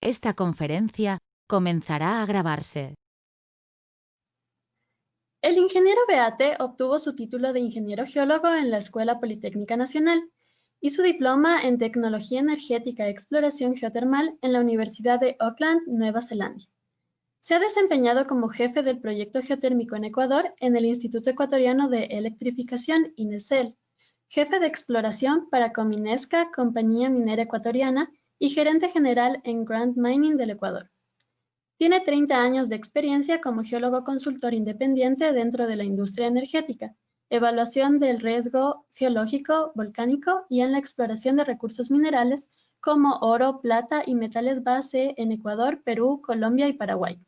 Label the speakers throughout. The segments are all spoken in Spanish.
Speaker 1: Esta conferencia comenzará a grabarse.
Speaker 2: El ingeniero Beate obtuvo su título de ingeniero geólogo en la Escuela Politécnica Nacional y su diploma en Tecnología Energética y Exploración Geotermal en la Universidad de Auckland, Nueva Zelanda. Se ha desempeñado como jefe del proyecto geotérmico en Ecuador en el Instituto Ecuatoriano de Electrificación, INESEL, jefe de exploración para Cominesca, compañía minera ecuatoriana, y gerente general en Grand Mining del Ecuador. Tiene 30 años de experiencia como geólogo consultor independiente dentro de la industria energética, evaluación del riesgo geológico volcánico y en la exploración de recursos minerales como oro, plata y metales base en Ecuador, Perú, Colombia y Paraguay.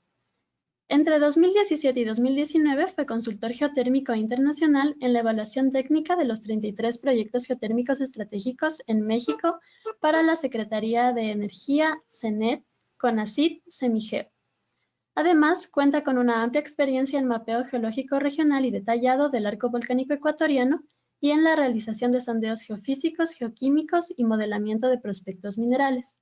Speaker 2: Entre 2017 y 2019 fue consultor geotérmico internacional en la evaluación técnica de los 33 proyectos geotérmicos estratégicos en México para la Secretaría de Energía, CENER, CONACYT, Semigeo. Además, cuenta con una amplia experiencia en mapeo geológico regional y detallado del arco volcánico ecuatoriano y en la realización de sondeos geofísicos, geoquímicos y modelamiento de prospectos minerales.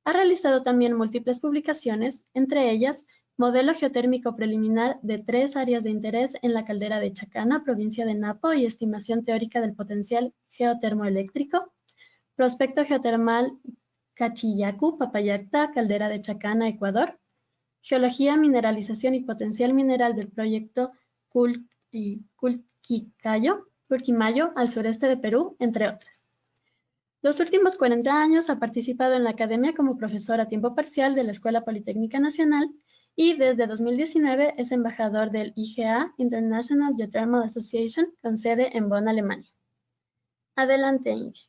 Speaker 2: Ha realizado también múltiples publicaciones, entre ellas Modelo geotérmico preliminar de 3 áreas de interés en la caldera de Chacana, provincia de Napo, y estimación teórica del potencial geotermoeléctrico, Prospecto geotermal Cachillacu, Papayacta, caldera de Chacana, Ecuador, Geología, mineralización y potencial mineral del proyecto Culquimayo, al sureste de Perú, entre otras. Los últimos 40 años ha participado en la academia como profesor a tiempo parcial de la Escuela Politécnica Nacional y desde 2019 es embajador del IGA, International Geothermal Association, con sede en Bonn, Alemania. Adelante, Inge.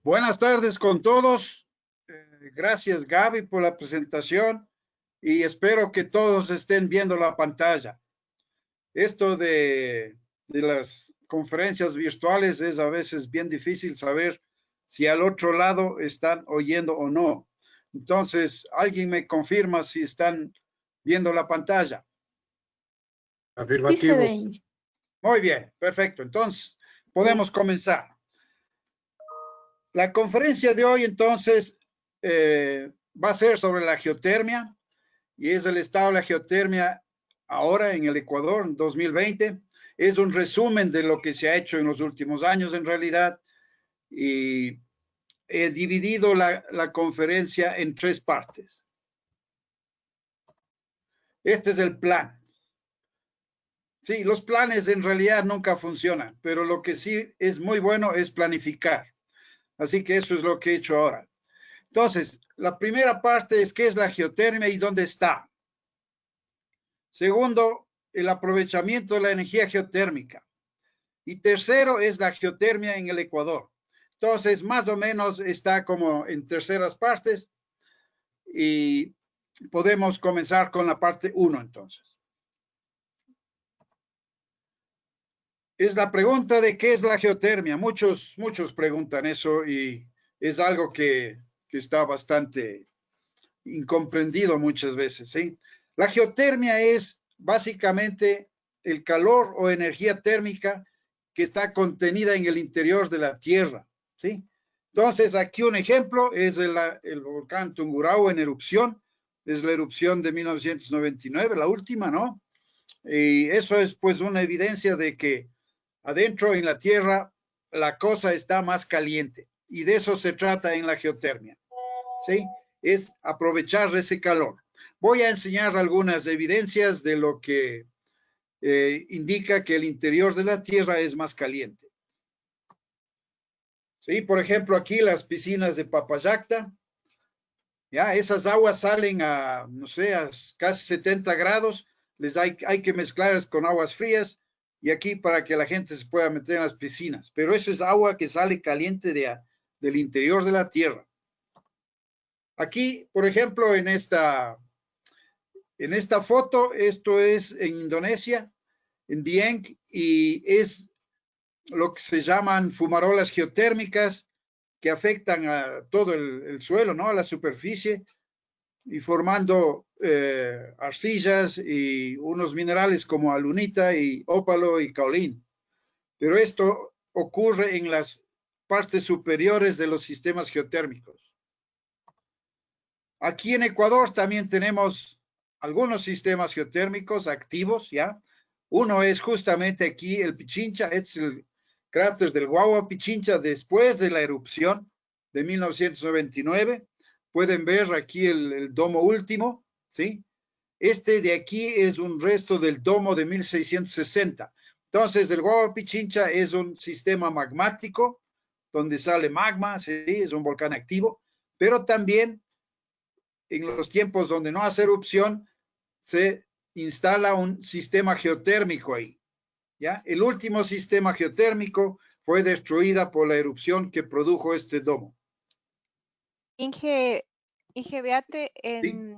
Speaker 3: Buenas tardes con todos. Gracias, Gaby, por la presentación y espero que todos estén viendo la pantalla. Esto de las conferencias virtuales es a veces bien difícil saber si al otro lado están oyendo o no. Entonces, ¿alguien me confirma si están viendo la pantalla?
Speaker 2: Sí se ve, Inge.
Speaker 3: Muy bien, perfecto. Entonces, podemos comenzar. La conferencia de hoy, entonces, va a ser sobre la geotermia y es el estado de la geotermia ahora en el Ecuador, en 2020. Es un resumen de lo que se ha hecho en los últimos años, en realidad, y he dividido la conferencia en 3 partes. Este es el plan. Sí, los planes en realidad nunca funcionan, pero lo que sí es muy bueno es planificar. Así que eso es lo que he hecho ahora. Entonces, la primera parte es qué es la geotermia y dónde está. Segundo, el aprovechamiento de la energía geotérmica. Y tercero es la geotermia en el Ecuador. Entonces, más o menos está como en terceras partes y podemos comenzar con la parte 1 entonces. Es la pregunta de qué es la geotermia. Muchos preguntan eso y es algo que está bastante incomprendido muchas veces, ¿sí? La geotermia es básicamente el calor o energía térmica que está contenida en el interior de la Tierra, ¿sí? Entonces, aquí un ejemplo es el volcán Tungurahua en erupción, es la erupción de 1999, la última, ¿no? Y eso es pues una evidencia de que adentro en la Tierra la cosa está más caliente y de eso se trata en la geotermia, ¿sí? Es aprovechar ese calor. Voy a enseñar algunas evidencias de lo que indica que el interior de la Tierra es más caliente. Sí, por ejemplo, aquí las piscinas de Papayacta, ya esas aguas salen a, no sé, a casi 70 grados, hay que mezclarlas con aguas frías y aquí para que la gente se pueda meter en las piscinas. Pero eso es agua que sale caliente del interior de la Tierra. Aquí, por ejemplo, en esta foto, esto es en Indonesia, en Diem, y es lo que se llaman fumarolas geotérmicas que afectan a todo el suelo, ¿no? A la superficie, y formando arcillas y unos minerales como alunita y ópalo y caolín. Pero esto ocurre en las partes superiores de los sistemas geotérmicos. Aquí en Ecuador también tenemos algunos sistemas geotérmicos activos, ¿ya? Uno es justamente aquí el Pichincha, es el cráter del Guagua Pichincha después de la erupción de 1999. Pueden ver aquí el domo último, ¿sí? Este de aquí es un resto del domo de 1660. Entonces, el Guagua Pichincha es un sistema magmático donde sale magma, ¿sí? Es un volcán activo, pero también en los tiempos donde no hace erupción, se instala un sistema geotérmico ahí, ¿ya? El último sistema geotérmico fue destruida por la erupción que produjo este domo.
Speaker 4: Inge, Beate,
Speaker 3: ¿Sí?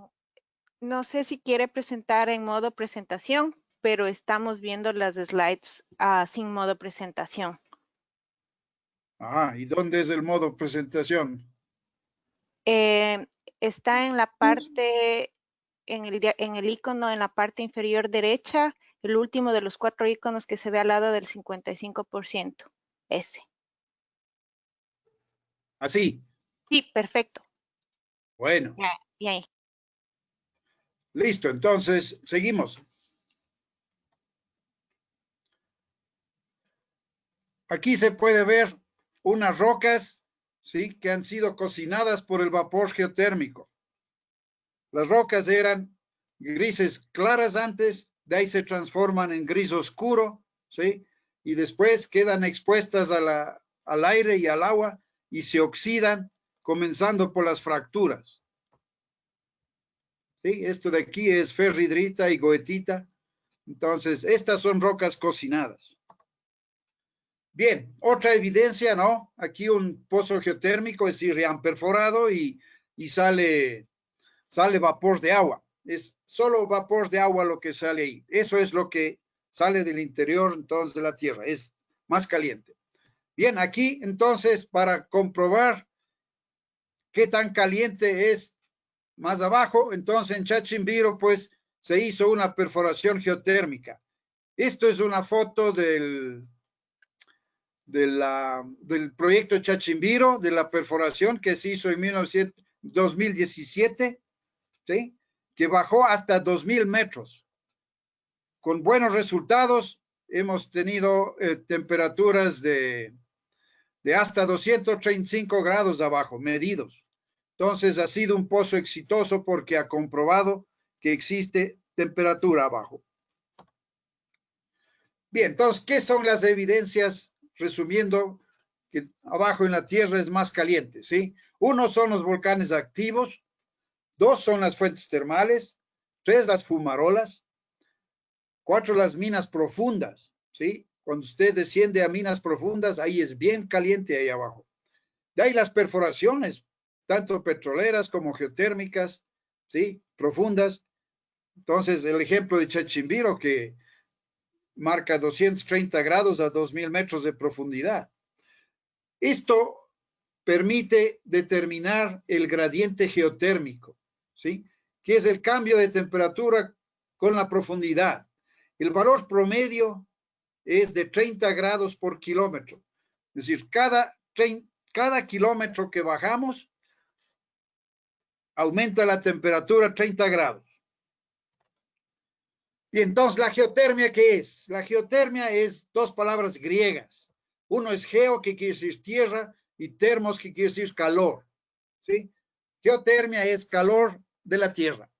Speaker 4: no sé si quiere presentar en modo presentación, pero estamos viendo las slides sin modo presentación.
Speaker 3: Ajá, ¿y dónde es el modo presentación?
Speaker 4: Está en la parte, en el icono en la parte inferior derecha, el último de los 4 iconos que se ve al lado del 55%. Ese.
Speaker 3: Así.
Speaker 4: Sí, perfecto.
Speaker 3: Bueno.
Speaker 4: Y ahí.
Speaker 3: Listo, entonces seguimos. Aquí se puede ver unas rocas, ¿sí? Que han sido cocinadas por el vapor geotérmico. Las rocas eran grises claras antes, de ahí se transforman en gris oscuro, ¿sí? Y después quedan expuestas al aire y al agua y se oxidan, comenzando por las fracturas. ¿Sí? Esto de aquí es ferridrita y goetita. Entonces, estas son rocas cocinadas. Bien, otra evidencia, ¿no? Aquí un pozo geotérmico, es decir, han perforado y sale vapor de agua. Es solo vapor de agua lo que sale ahí. Eso es lo que sale del interior entonces de la Tierra. Es más caliente. Bien, aquí entonces para comprobar qué tan caliente es más abajo, entonces en Chachimbiro pues se hizo una perforación geotérmica. Esto es una foto del proyecto Chachimbiro, de la perforación que se hizo en 2017, ¿sí? Que bajó hasta 2000 metros. Con buenos resultados, hemos tenido temperaturas de hasta 235 grados abajo, medidos. Entonces ha sido un pozo exitoso porque ha comprobado que existe temperatura abajo. Bien, entonces, ¿qué son las evidencias? Resumiendo, que abajo en la Tierra es más caliente, ¿sí? Uno son los volcanes activos, 2 son las fuentes termales, 3 las fumarolas, 4 las minas profundas, ¿sí? Cuando usted desciende a minas profundas, ahí es bien caliente ahí abajo. De ahí las perforaciones, tanto petroleras como geotérmicas, ¿sí? Profundas. Entonces, el ejemplo de Chachimbiro, que marca 230 grados a 2000 metros de profundidad. Esto permite determinar el gradiente geotérmico, ¿sí? Que es el cambio de temperatura con la profundidad. El valor promedio es de 30 grados por kilómetro. Es decir, cada kilómetro que bajamos, aumenta la temperatura 30 grados. Y entonces, ¿la geotermia qué es? La geotermia es 2 palabras griegas. Uno es geo, que quiere decir tierra, y termos, que quiere decir calor. ¿Sí? Geotermia es calor de la tierra.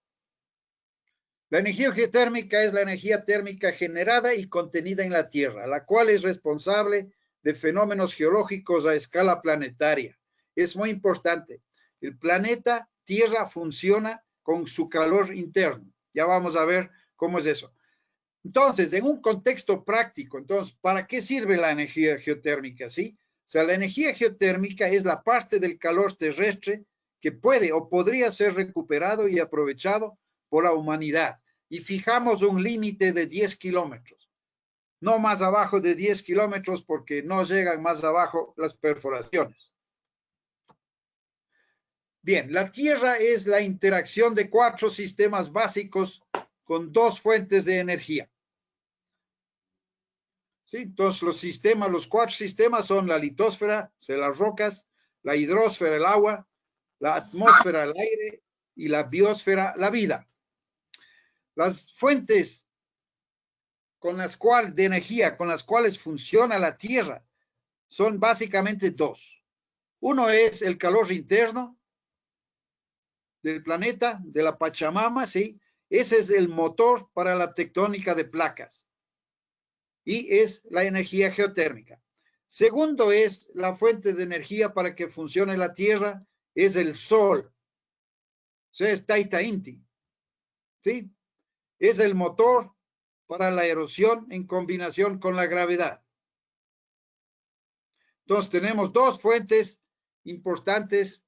Speaker 3: La energía geotérmica es la energía térmica generada y contenida en la tierra, la cual es responsable de fenómenos geológicos a escala planetaria. Es muy importante. El planeta Tierra funciona con su calor interno. Ya vamos a ver cómo es eso. Entonces, en un contexto práctico, entonces, ¿para qué sirve la energía geotérmica? ¿Sí? O sea, la energía geotérmica es la parte del calor terrestre que puede o podría ser recuperado y aprovechado por la humanidad. Y fijamos un límite de 10 kilómetros. no más abajo de 10 kilómetros porque no llegan más abajo las perforaciones. Bien, la Tierra es la interacción de 4 sistemas básicos con 2 fuentes de energía. ¿Sí? Entonces los 4 sistemas son la litosfera, o sea, las rocas, la hidrosfera, el agua, la atmósfera, el aire y la biosfera, la vida. Las fuentes de energía con las cuales funciona la Tierra son básicamente 2. Uno es el calor interno del planeta, de la Pachamama, ¿sí? Ese es el motor para la tectónica de placas. Y es la energía geotérmica. Segundo es la fuente de energía para que funcione la Tierra, es el Sol. O sea, es Taita Inti. ¿Sí? Es el motor para la erosión en combinación con la gravedad. Entonces tenemos 2 fuentes importantes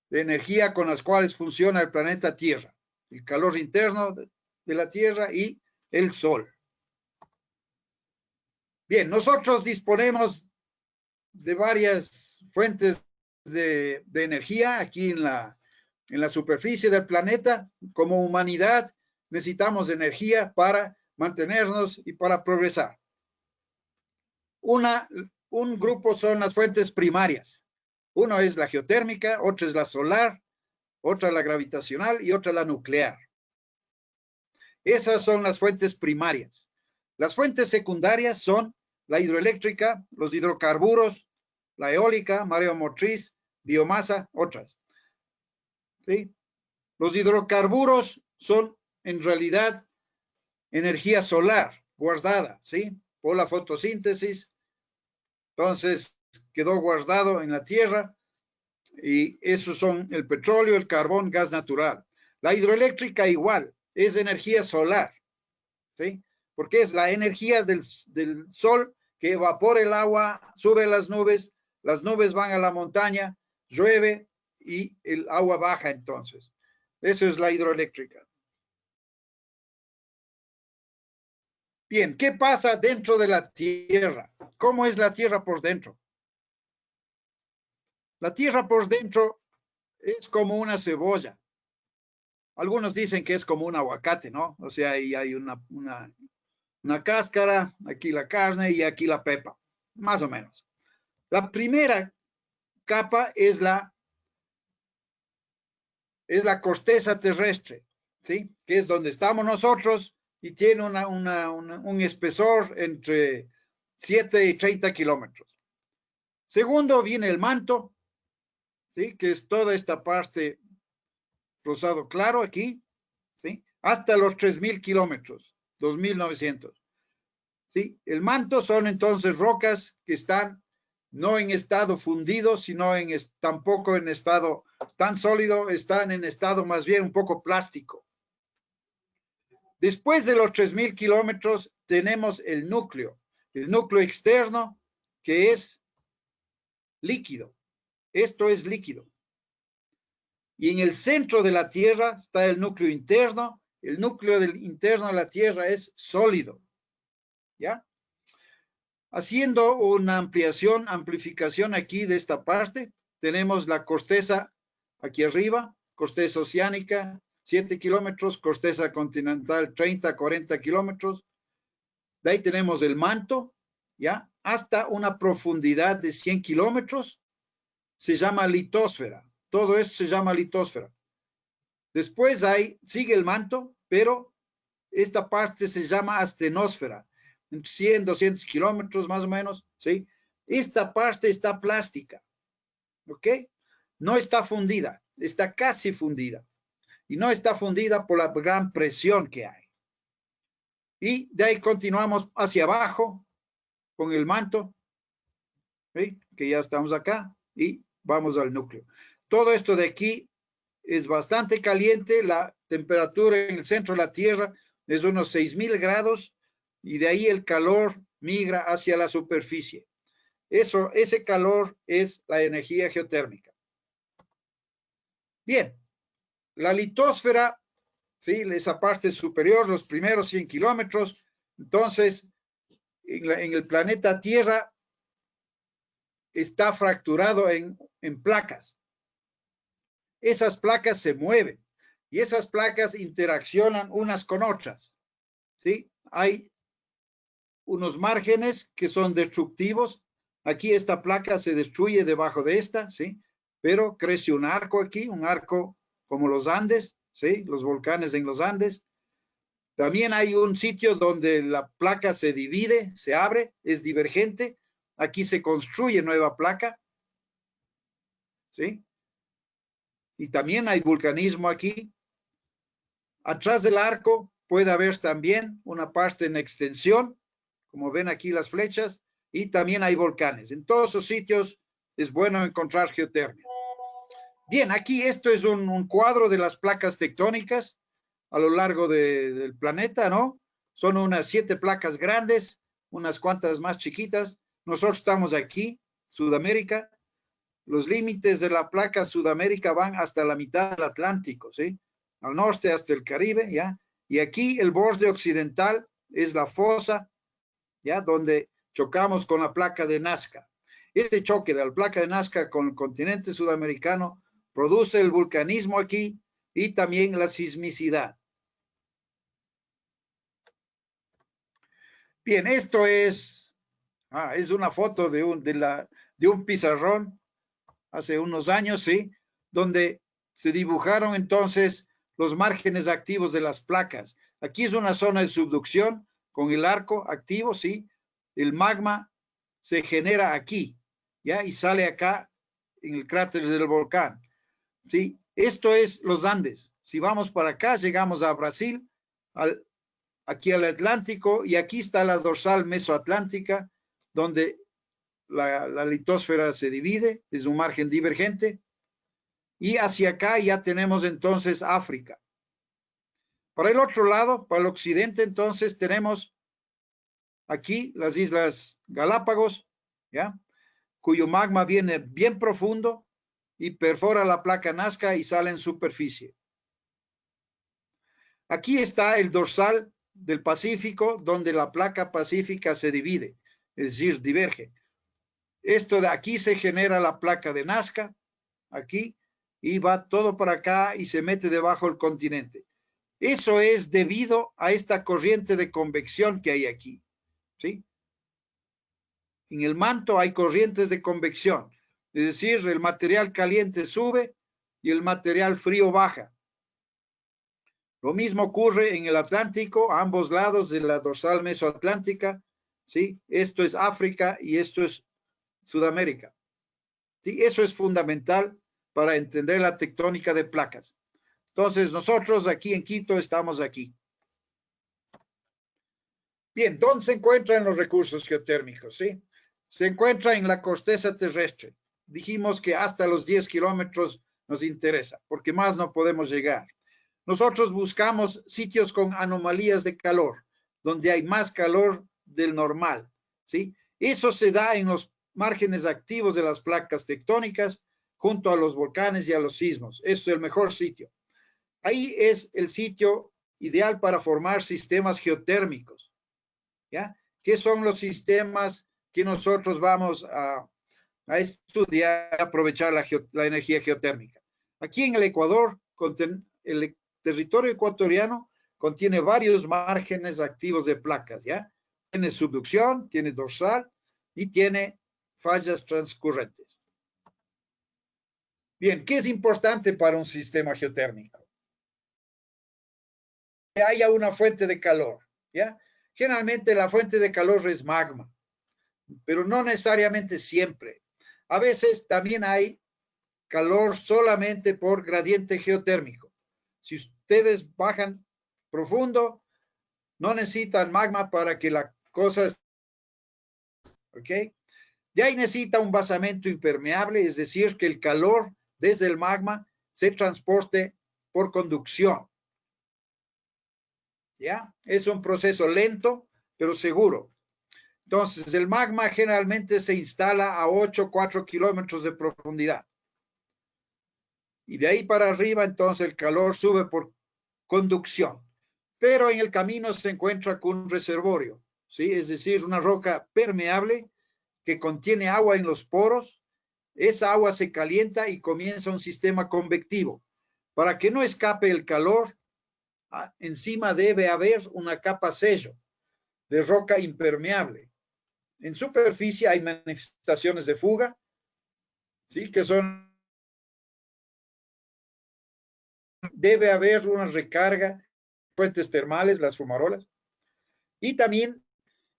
Speaker 3: de energía con las cuales funciona el planeta Tierra. El calor interno de la Tierra y el Sol. Bien, nosotros disponemos de varias fuentes de energía aquí en la superficie del planeta. Como humanidad necesitamos energía para mantenernos y para progresar. Un grupo son las fuentes primarias. Uno es la geotérmica, otra es la solar, otra la gravitacional y otra la nuclear. Esas son las fuentes primarias. Las fuentes secundarias son la hidroeléctrica, los hidrocarburos, la eólica, mareomotriz, biomasa, otras. ¿Sí? Los hidrocarburos son en realidad energía solar guardada, ¿sí? Por la fotosíntesis. Entonces quedó guardado en la tierra y esos son el petróleo, el carbón, gas natural. La hidroeléctrica igual, es energía solar, ¿sí? Porque es la energía del sol que evapora el agua, sube las nubes van a la montaña, llueve y el agua baja entonces. Eso es la hidroeléctrica. Bien, ¿qué pasa dentro de la Tierra? ¿Cómo es la Tierra por dentro? La Tierra por dentro es como una cebolla. Algunos dicen que es como un aguacate, ¿no? O sea, ahí hay una cáscara, aquí la carne y aquí la pepa, más o menos. La primera capa es la corteza terrestre, ¿sí? Que es donde estamos nosotros y tiene un espesor entre 7 y 30 kilómetros. Segundo viene el manto, ¿sí? Que es toda esta parte rosado claro aquí, ¿sí? Hasta los 3.000 kilómetros, 2.900. ¿Sí? El manto son entonces rocas que están no en estado fundido, sino tampoco en estado tan sólido, están en estado más bien un poco plástico. Después de los 3.000 kilómetros tenemos el núcleo externo, que es líquido. Esto es líquido. Y en el centro de la Tierra está el núcleo interno. El núcleo interno de la Tierra es sólido. ¿Ya? Haciendo una amplificación aquí de esta parte, tenemos la corteza aquí arriba, corteza oceánica, 7 kilómetros, corteza continental, 30, 40 kilómetros. De ahí tenemos el manto, ¿ya? Hasta una profundidad de 100 kilómetros, se llama litosfera. Todo esto se llama litosfera. Después sigue el manto, pero esta parte se llama astenosfera. 100, 200 kilómetros más o menos, ¿sí? Esta parte está plástica, ¿ok? No está fundida, está casi fundida. Y no está fundida por la gran presión que hay. Y de ahí continuamos hacia abajo con el manto, ¿sí? Que ya estamos acá, y vamos al núcleo. Todo esto de aquí es bastante caliente, la temperatura en el centro de la Tierra es unos 6.000 grados, y de ahí el calor migra hacia la superficie. Ese calor es la energía geotérmica. Bien, la litosfera, ¿sí? Esa parte superior, los primeros 100 kilómetros, entonces en el planeta Tierra está fracturado en placas. Esas placas se mueven y esas placas interaccionan unas con otras, ¿sí? Hay unos márgenes que son destructivos. Aquí esta placa se destruye debajo de esta, ¿sí? Pero crece un arco aquí, un arco como los Andes, ¿sí? Los volcanes en los Andes. También hay un sitio donde la placa se divide, se abre, es divergente. Aquí se construye nueva placa, ¿sí? Y también hay vulcanismo aquí. Atrás del arco puede haber también una parte en extensión, como ven aquí las flechas, y también hay volcanes. En todos esos sitios es bueno encontrar geotermia. Bien, aquí esto es un cuadro de las placas tectónicas a lo largo del planeta, ¿no? Son unas 7 placas grandes, unas cuantas más chiquitas. Nosotros estamos aquí, Sudamérica. Los límites de la placa Sudamérica van hasta la mitad del Atlántico, ¿sí? Al norte hasta el Caribe, ¿ya? Y aquí el borde occidental es la fosa, ¿ya? Donde chocamos con la placa de Nazca. Este choque de la placa de Nazca con el continente sudamericano produce el vulcanismo aquí y también la sismicidad. Bien, esto es una foto de un pizarrón hace unos años, ¿sí? Donde se dibujaron entonces los márgenes activos de las placas. Aquí es una zona de subducción con el arco activo, ¿sí? El magma se genera aquí, ¿ya? Y sale acá en el cráter del volcán, ¿sí? Esto es los Andes. Si vamos para acá, llegamos a Brasil, aquí al Atlántico, y aquí está la dorsal mesoatlántica, donde la litosfera se divide, es un margen divergente, y hacia acá ya tenemos entonces África. Para el otro lado, para el occidente, entonces tenemos aquí las Islas Galápagos, ¿ya? Cuyo magma viene bien profundo y perfora la placa Nazca y sale en superficie. Aquí está el dorsal del Pacífico, donde la placa pacífica se divide, es decir, diverge. Esto de aquí se genera la placa de Nazca, aquí, y va todo para acá y se mete debajo del continente. Eso es debido a esta corriente de convección que hay aquí, ¿sí? En el manto hay corrientes de convección, es decir, el material caliente sube y el material frío baja. Lo mismo ocurre en el Atlántico, a ambos lados de la dorsal mesoatlántica, ¿sí? Esto es África y esto es Sudamérica. ¿Sí? Eso es fundamental para entender la tectónica de placas. Entonces, nosotros aquí en Quito estamos aquí. Bien, ¿dónde se encuentran los recursos geotérmicos? ¿Sí? Se encuentra en la corteza terrestre. Dijimos que hasta los 10 kilómetros nos interesa, porque más no podemos llegar. Nosotros buscamos sitios con anomalías de calor, donde hay más calor del normal, ¿sí? Eso se da en los márgenes activos de las placas tectónicas, junto a los volcanes y a los sismos. Eso es el mejor sitio. Ahí es el sitio ideal para formar sistemas geotérmicos, ¿ya? ¿Qué son los sistemas que nosotros vamos a estudiar, a aprovechar la energía geotérmica? Aquí en el Ecuador, el territorio ecuatoriano contiene varios márgenes activos de placas, ¿ya? Tiene subducción, tiene dorsal y tiene fallas transcurrentes. Bien, ¿qué es importante para un sistema geotérmico? Que haya una fuente de calor, ¿ya? Generalmente la fuente de calor es magma, pero no necesariamente siempre. A veces también hay calor solamente por gradiente geotérmico. Si ustedes bajan profundo, no necesitan magma para que la cosa esté, ¿ok? De ahí necesita un basamento impermeable, es decir, que el calor desde el magma se transporte por conducción. ¿Ya? Es un proceso lento, pero seguro. Entonces, el magma generalmente se instala a 4 kilómetros de profundidad. Y de ahí para arriba, entonces, el calor sube por conducción. Pero en el camino se encuentra con un reservorio, ¿sí? Es decir, una roca permeable que contiene agua en los poros. Esa agua se calienta y comienza un sistema convectivo. Para que no escape el calor, encima debe haber una capa sello de roca impermeable. En superficie hay manifestaciones de fuga, ¿sí? Que son... Debe haber una recarga, fuentes termales, las fumarolas, y también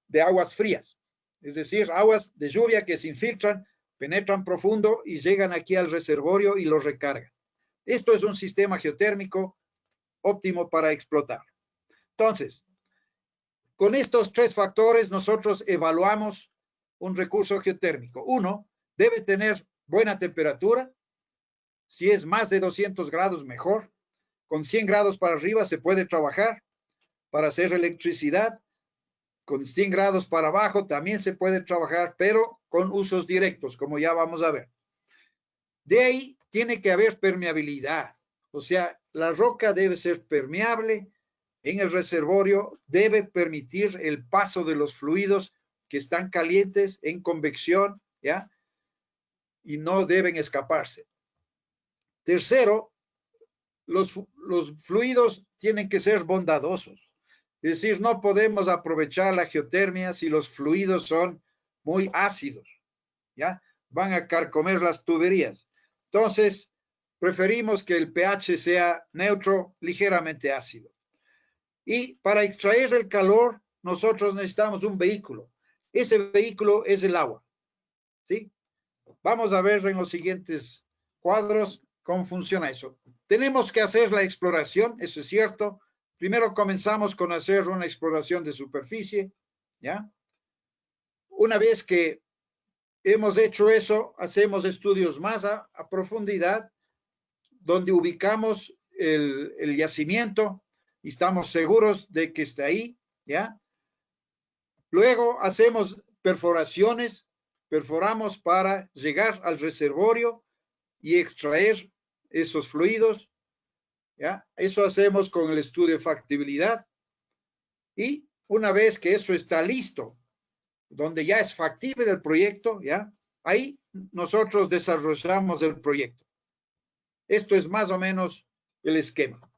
Speaker 3: de aguas frías, es decir, aguas de lluvia que se infiltran, penetran profundo y llegan aquí al reservorio y lo recargan. Esto es un sistema geotérmico óptimo para explotar. Entonces, con estos tres factores nosotros evaluamos un recurso geotérmico. Uno, debe tener buena temperatura. Si es más de 200 grados, mejor. Con 100 grados para arriba se puede trabajar para hacer electricidad. Con 100 grados para abajo también se puede trabajar, pero con usos directos, como ya vamos a ver. De ahí tiene que haber permeabilidad. O sea, la roca debe ser permeable. En el reservorio debe permitir el paso de los fluidos que están calientes en convección, ¿ya? Y no deben escaparse. Tercero, los fluidos tienen que ser bondadosos. Es decir, no podemos aprovechar la geotermia si los fluidos son muy ácidos, ¿ya? Van a carcomer las tuberías. Entonces, preferimos que el pH sea neutro, ligeramente ácido. Y para extraer el calor, nosotros necesitamos un vehículo. Ese vehículo es el agua, ¿sí? Vamos a ver en los siguientes cuadros cómo funciona eso. Tenemos que hacer la exploración, eso es cierto. Primero comenzamos con hacer una exploración de superficie, ¿ya? Una vez que hemos hecho eso, hacemos estudios más a profundidad, donde ubicamos el yacimiento y estamos seguros de que está ahí, ¿ya? Luego hacemos perforaciones, perforamos para llegar al reservorio y extraer esos fluidos, ¿ya? Eso hacemos con el estudio de factibilidad. Y una vez que eso está listo, donde ya es factible el proyecto, ¿ya? Ahí nosotros desarrollamos el proyecto. Esto es más o menos el esquema.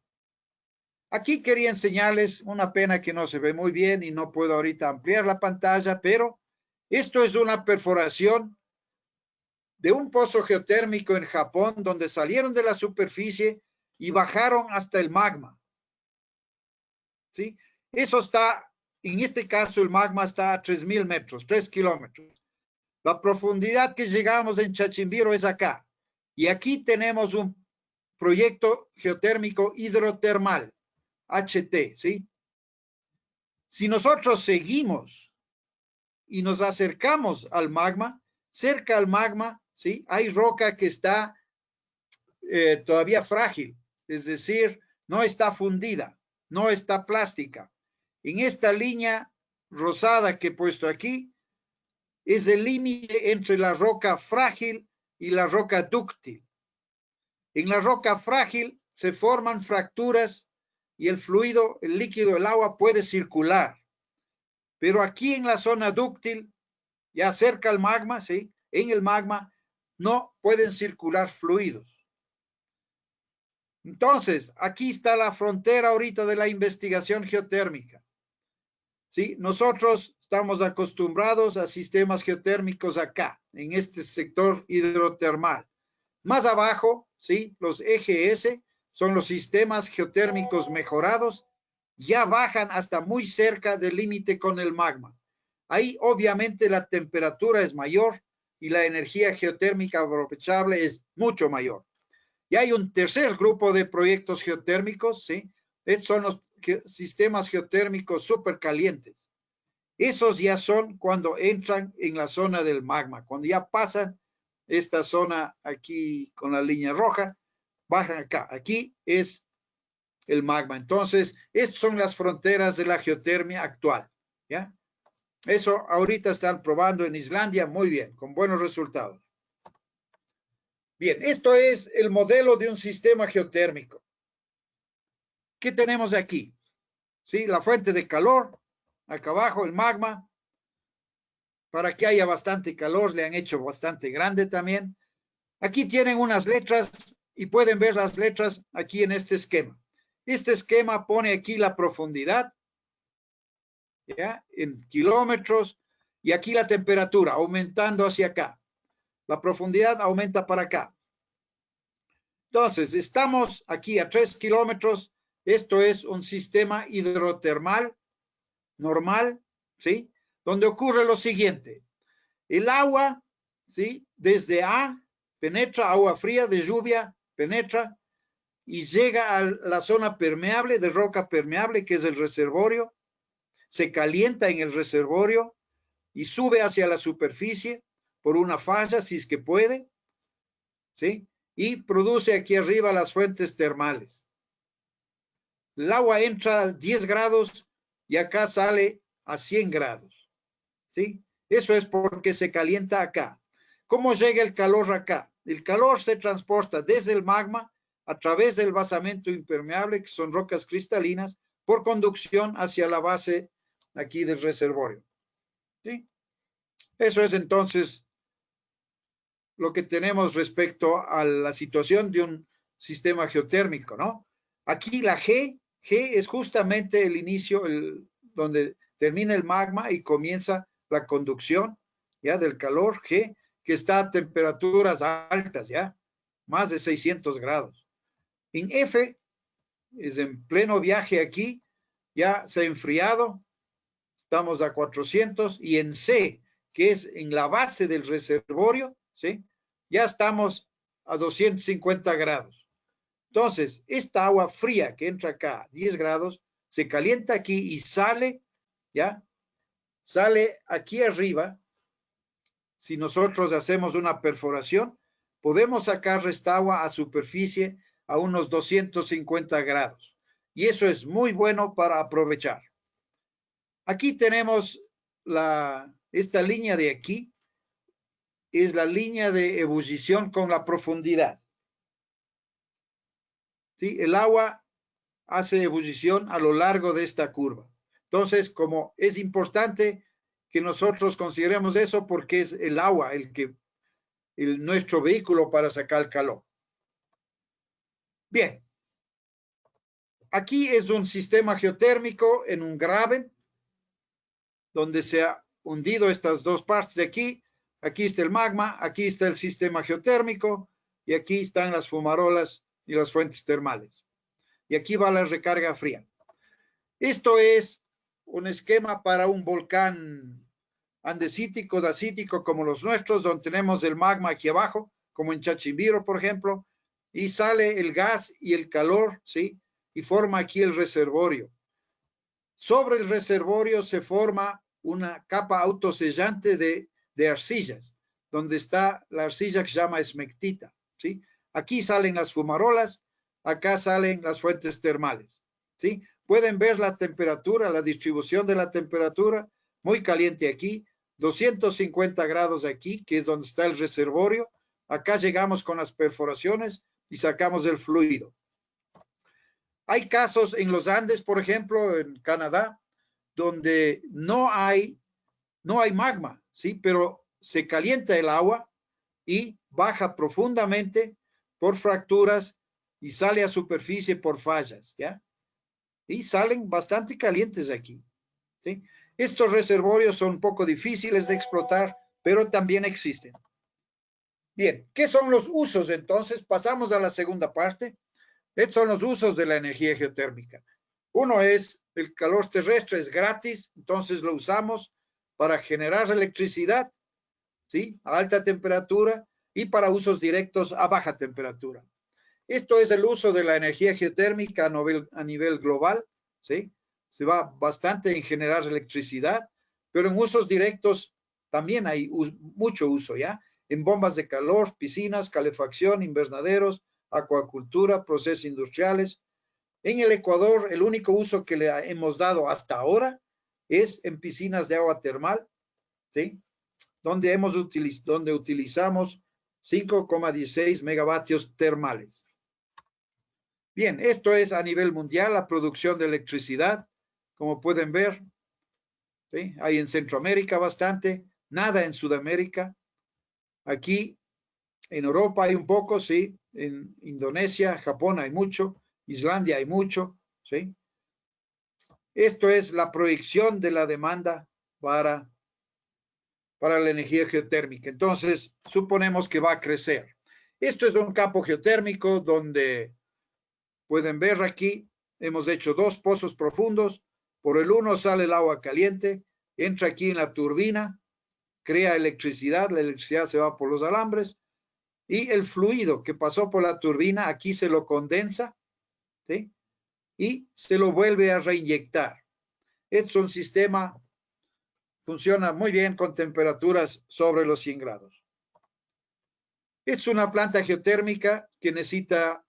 Speaker 3: Aquí quería enseñarles, una pena que no se ve muy bien y no puedo ahorita ampliar la pantalla, pero esto es una perforación de un pozo geotérmico en Japón, donde salieron de la superficie y bajaron hasta el magma. ¿Sí? Eso está, en este caso el magma está a 3.000 metros, 3 kilómetros. La profundidad que llegamos en Chachimbiro es acá. Y aquí tenemos un proyecto geotérmico hidrotermal, HT, ¿sí? Si nosotros seguimos y nos acercamos al magma, cerca al magma, ¿sí? Hay roca que está todavía frágil, es decir, no está fundida, no está plástica. En esta línea rosada que he puesto aquí, es el límite entre la roca frágil y la roca dúctil. En la roca frágil se forman fracturas y el fluido, el líquido, el agua puede circular. Pero aquí en la zona dúctil, ya cerca al magma, ¿sí? En el magma no pueden circular fluidos. Entonces, aquí está la frontera ahorita de la investigación geotérmica. ¿Sí? Nosotros estamos acostumbrados a sistemas geotérmicos acá, en este sector hidrotermal. Más abajo, ¿sí? Los EGS son los sistemas geotérmicos mejorados, ya bajan hasta muy cerca del límite con el magma. Ahí obviamente la temperatura es mayor y la energía geotérmica aprovechable es mucho mayor. Y hay un tercer grupo de proyectos geotérmicos, ¿sí? Estos son los sistemas geotérmicos supercalientes. Esos ya son cuando entran en la zona del magma. Cuando ya pasan esta zona aquí con la línea roja, bajan acá. Aquí es el magma. Entonces, estas son las fronteras de la geotermia actual, ¿ya? Eso ahorita están probando en Islandia muy bien, con buenos resultados. Bien, esto es el modelo de un sistema geotérmico. ¿Qué tenemos aquí? ¿Sí? La fuente de calor, acá abajo el magma, para que haya bastante calor, le han hecho bastante grande también. Aquí tienen unas letras y pueden ver las letras aquí en este esquema. Este esquema pone aquí la profundidad, ¿ya? En kilómetros, y aquí la temperatura aumentando hacia acá. La profundidad aumenta para acá. Entonces, estamos aquí a 3 kilómetros. Esto es un sistema hidrotermal normal, ¿sí? Donde ocurre lo siguiente. El agua, ¿sí? Desde A, penetra, agua fría de lluvia, penetra y llega a la zona permeable, de roca permeable, que es el reservorio. Se calienta en el reservorio y sube hacia la superficie por una falla, si es que puede, ¿sí? Y produce aquí arriba las fuentes termales. El agua entra a 10 grados y acá sale a 100 grados, ¿sí? Eso es porque se calienta acá. ¿Cómo llega el calor acá? El calor se transporta desde el magma a través del basamento impermeable, que son rocas cristalinas, por conducción hacia la base aquí del reservorio, ¿sí? Eso es entonces lo que tenemos respecto a la situación de un sistema geotérmico, ¿no? Aquí la G es justamente el inicio, donde termina el magma y comienza la conducción, ¿ya? Del calor, G, que está a temperaturas altas, ¿ya? Más de 600 grados. En F, es en pleno viaje aquí, ya se ha enfriado, estamos a 400, y en C, que es en la base del reservorio, ¿sí? Ya estamos a 250 grados. Entonces, esta agua fría que entra acá a 10 grados, se calienta aquí y sale, ¿ya? Sale aquí arriba. Si nosotros hacemos una perforación, podemos sacar esta agua a superficie a unos 250 grados. Y eso es muy bueno para aprovechar. Aquí tenemos esta línea de aquí, es la línea de ebullición con la profundidad. ¿Sí? El agua hace ebullición a lo largo de esta curva. Entonces, como es importante que nosotros consideremos eso porque es el agua nuestro vehículo para sacar el calor. Bien. Aquí es un sistema geotérmico en un graben, donde se ha hundido estas dos partes de aquí. Aquí está el magma, aquí está el sistema geotérmico y aquí están las fumarolas y las fuentes termales. Y aquí va la recarga fría. Esto es un esquema para un volcán andesítico, dacítico como los nuestros, donde tenemos el magma aquí abajo, como en Chachimbiro, por ejemplo, y sale el gas y el calor, ¿sí? Y forma aquí el reservorio. Sobre el reservorio se forma una capa autosellante de arcillas, donde está la arcilla que se llama esmectita, ¿sí? Aquí salen las fumarolas, acá salen las fuentes termales, ¿sí? Pueden ver la temperatura, la distribución de la temperatura, muy caliente aquí, 250 grados aquí, que es donde está el reservorio. Acá llegamos con las perforaciones y sacamos el fluido. Hay casos en los Andes, por ejemplo, en Canadá, donde no hay magma, ¿sí? Pero se calienta el agua y baja profundamente por fracturas y sale a superficie por fallas, ¿ya? Y salen bastante calientes aquí, ¿sí? Estos reservorios son un poco difíciles de explotar, pero también existen. Bien, ¿qué son los usos entonces? Pasamos a la segunda parte. Estos son los usos de la energía geotérmica. Uno es el calor terrestre, es gratis, entonces lo usamos para generar electricidad, ¿sí? A alta temperatura y para usos directos a baja temperatura. Esto es el uso de la energía geotérmica a nivel global, ¿sí? Se va bastante en generar electricidad, pero en usos directos también hay mucho uso, ¿ya? En bombas de calor, piscinas, calefacción, invernaderos, acuacultura, procesos industriales. En el Ecuador, el único uso que le hemos dado hasta ahora es en piscinas de agua termal, ¿sí? Donde utilizamos 5,16 megavatios termales. Bien, esto es a nivel mundial la producción de electricidad. Como pueden ver, ¿sí? Hay en Centroamérica bastante, nada en Sudamérica. Aquí en Europa hay un poco, sí. En Indonesia, Japón hay mucho, Islandia hay mucho, ¿sí? Esto es la proyección de la demanda para la energía geotérmica. Entonces, suponemos que va a crecer. Esto es un campo geotérmico donde pueden ver aquí, hemos hecho 2 pozos profundos. Por el uno sale el agua caliente, entra aquí en la turbina, crea electricidad, la electricidad se va por los alambres y el fluido que pasó por la turbina aquí se lo condensa, ¿sí? Y se lo vuelve a reinyectar. Este es un sistema, funciona muy bien con temperaturas sobre los 100 grados. Es una planta geotérmica que necesita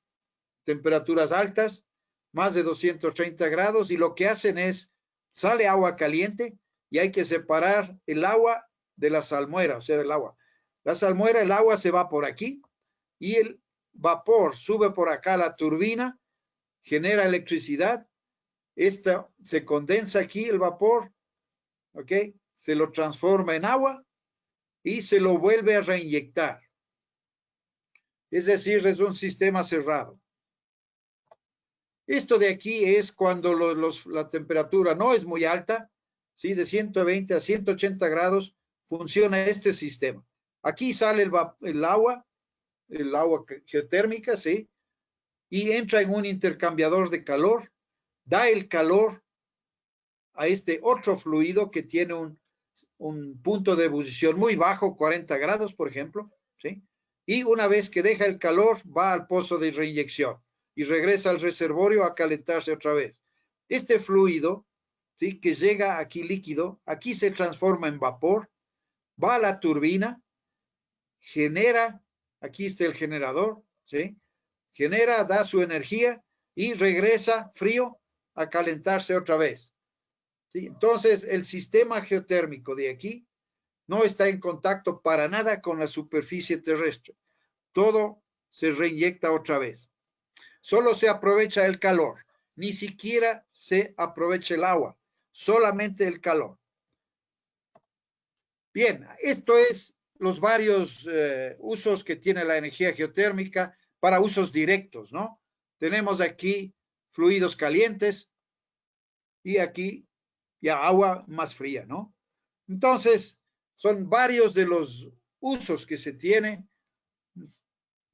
Speaker 3: temperaturas altas, más de 230 grados, y lo que hacen es, sale agua caliente y hay que separar el agua de la salmuera, o sea, del agua. La salmuera, el agua se va por aquí y el vapor sube por acá a la turbina, genera electricidad, esta se condensa aquí el vapor, ¿ok? Se lo transforma en agua y se lo vuelve a reinyectar. Es decir, es un sistema cerrado. Esto de aquí es cuando la temperatura no es muy alta, ¿sí? De 120 a 180 grados funciona este sistema. Aquí sale el agua geotérmica, ¿sí? Y entra en un intercambiador de calor, da el calor a este otro fluido que tiene un punto de ebullición muy bajo, 40 grados, por ejemplo, ¿sí? Y una vez que deja el calor, va al pozo de reinyección y regresa al reservorio a calentarse otra vez. Este fluido, ¿sí? Que llega aquí líquido, aquí se transforma en vapor, va a la turbina, genera, aquí está el generador, ¿sí? Genera, da su energía y regresa frío a calentarse otra vez. ¿Sí? Entonces, el sistema geotérmico de aquí no está en contacto para nada con la superficie terrestre. Todo se reinyecta otra vez. Solo se aprovecha el calor. Ni siquiera se aprovecha el agua. Solamente el calor. Bien, esto es los varios usos que tiene la energía geotérmica para usos directos, ¿no? Tenemos aquí fluidos calientes y aquí ya agua más fría, ¿no? Entonces, son varios de los usos que se tiene.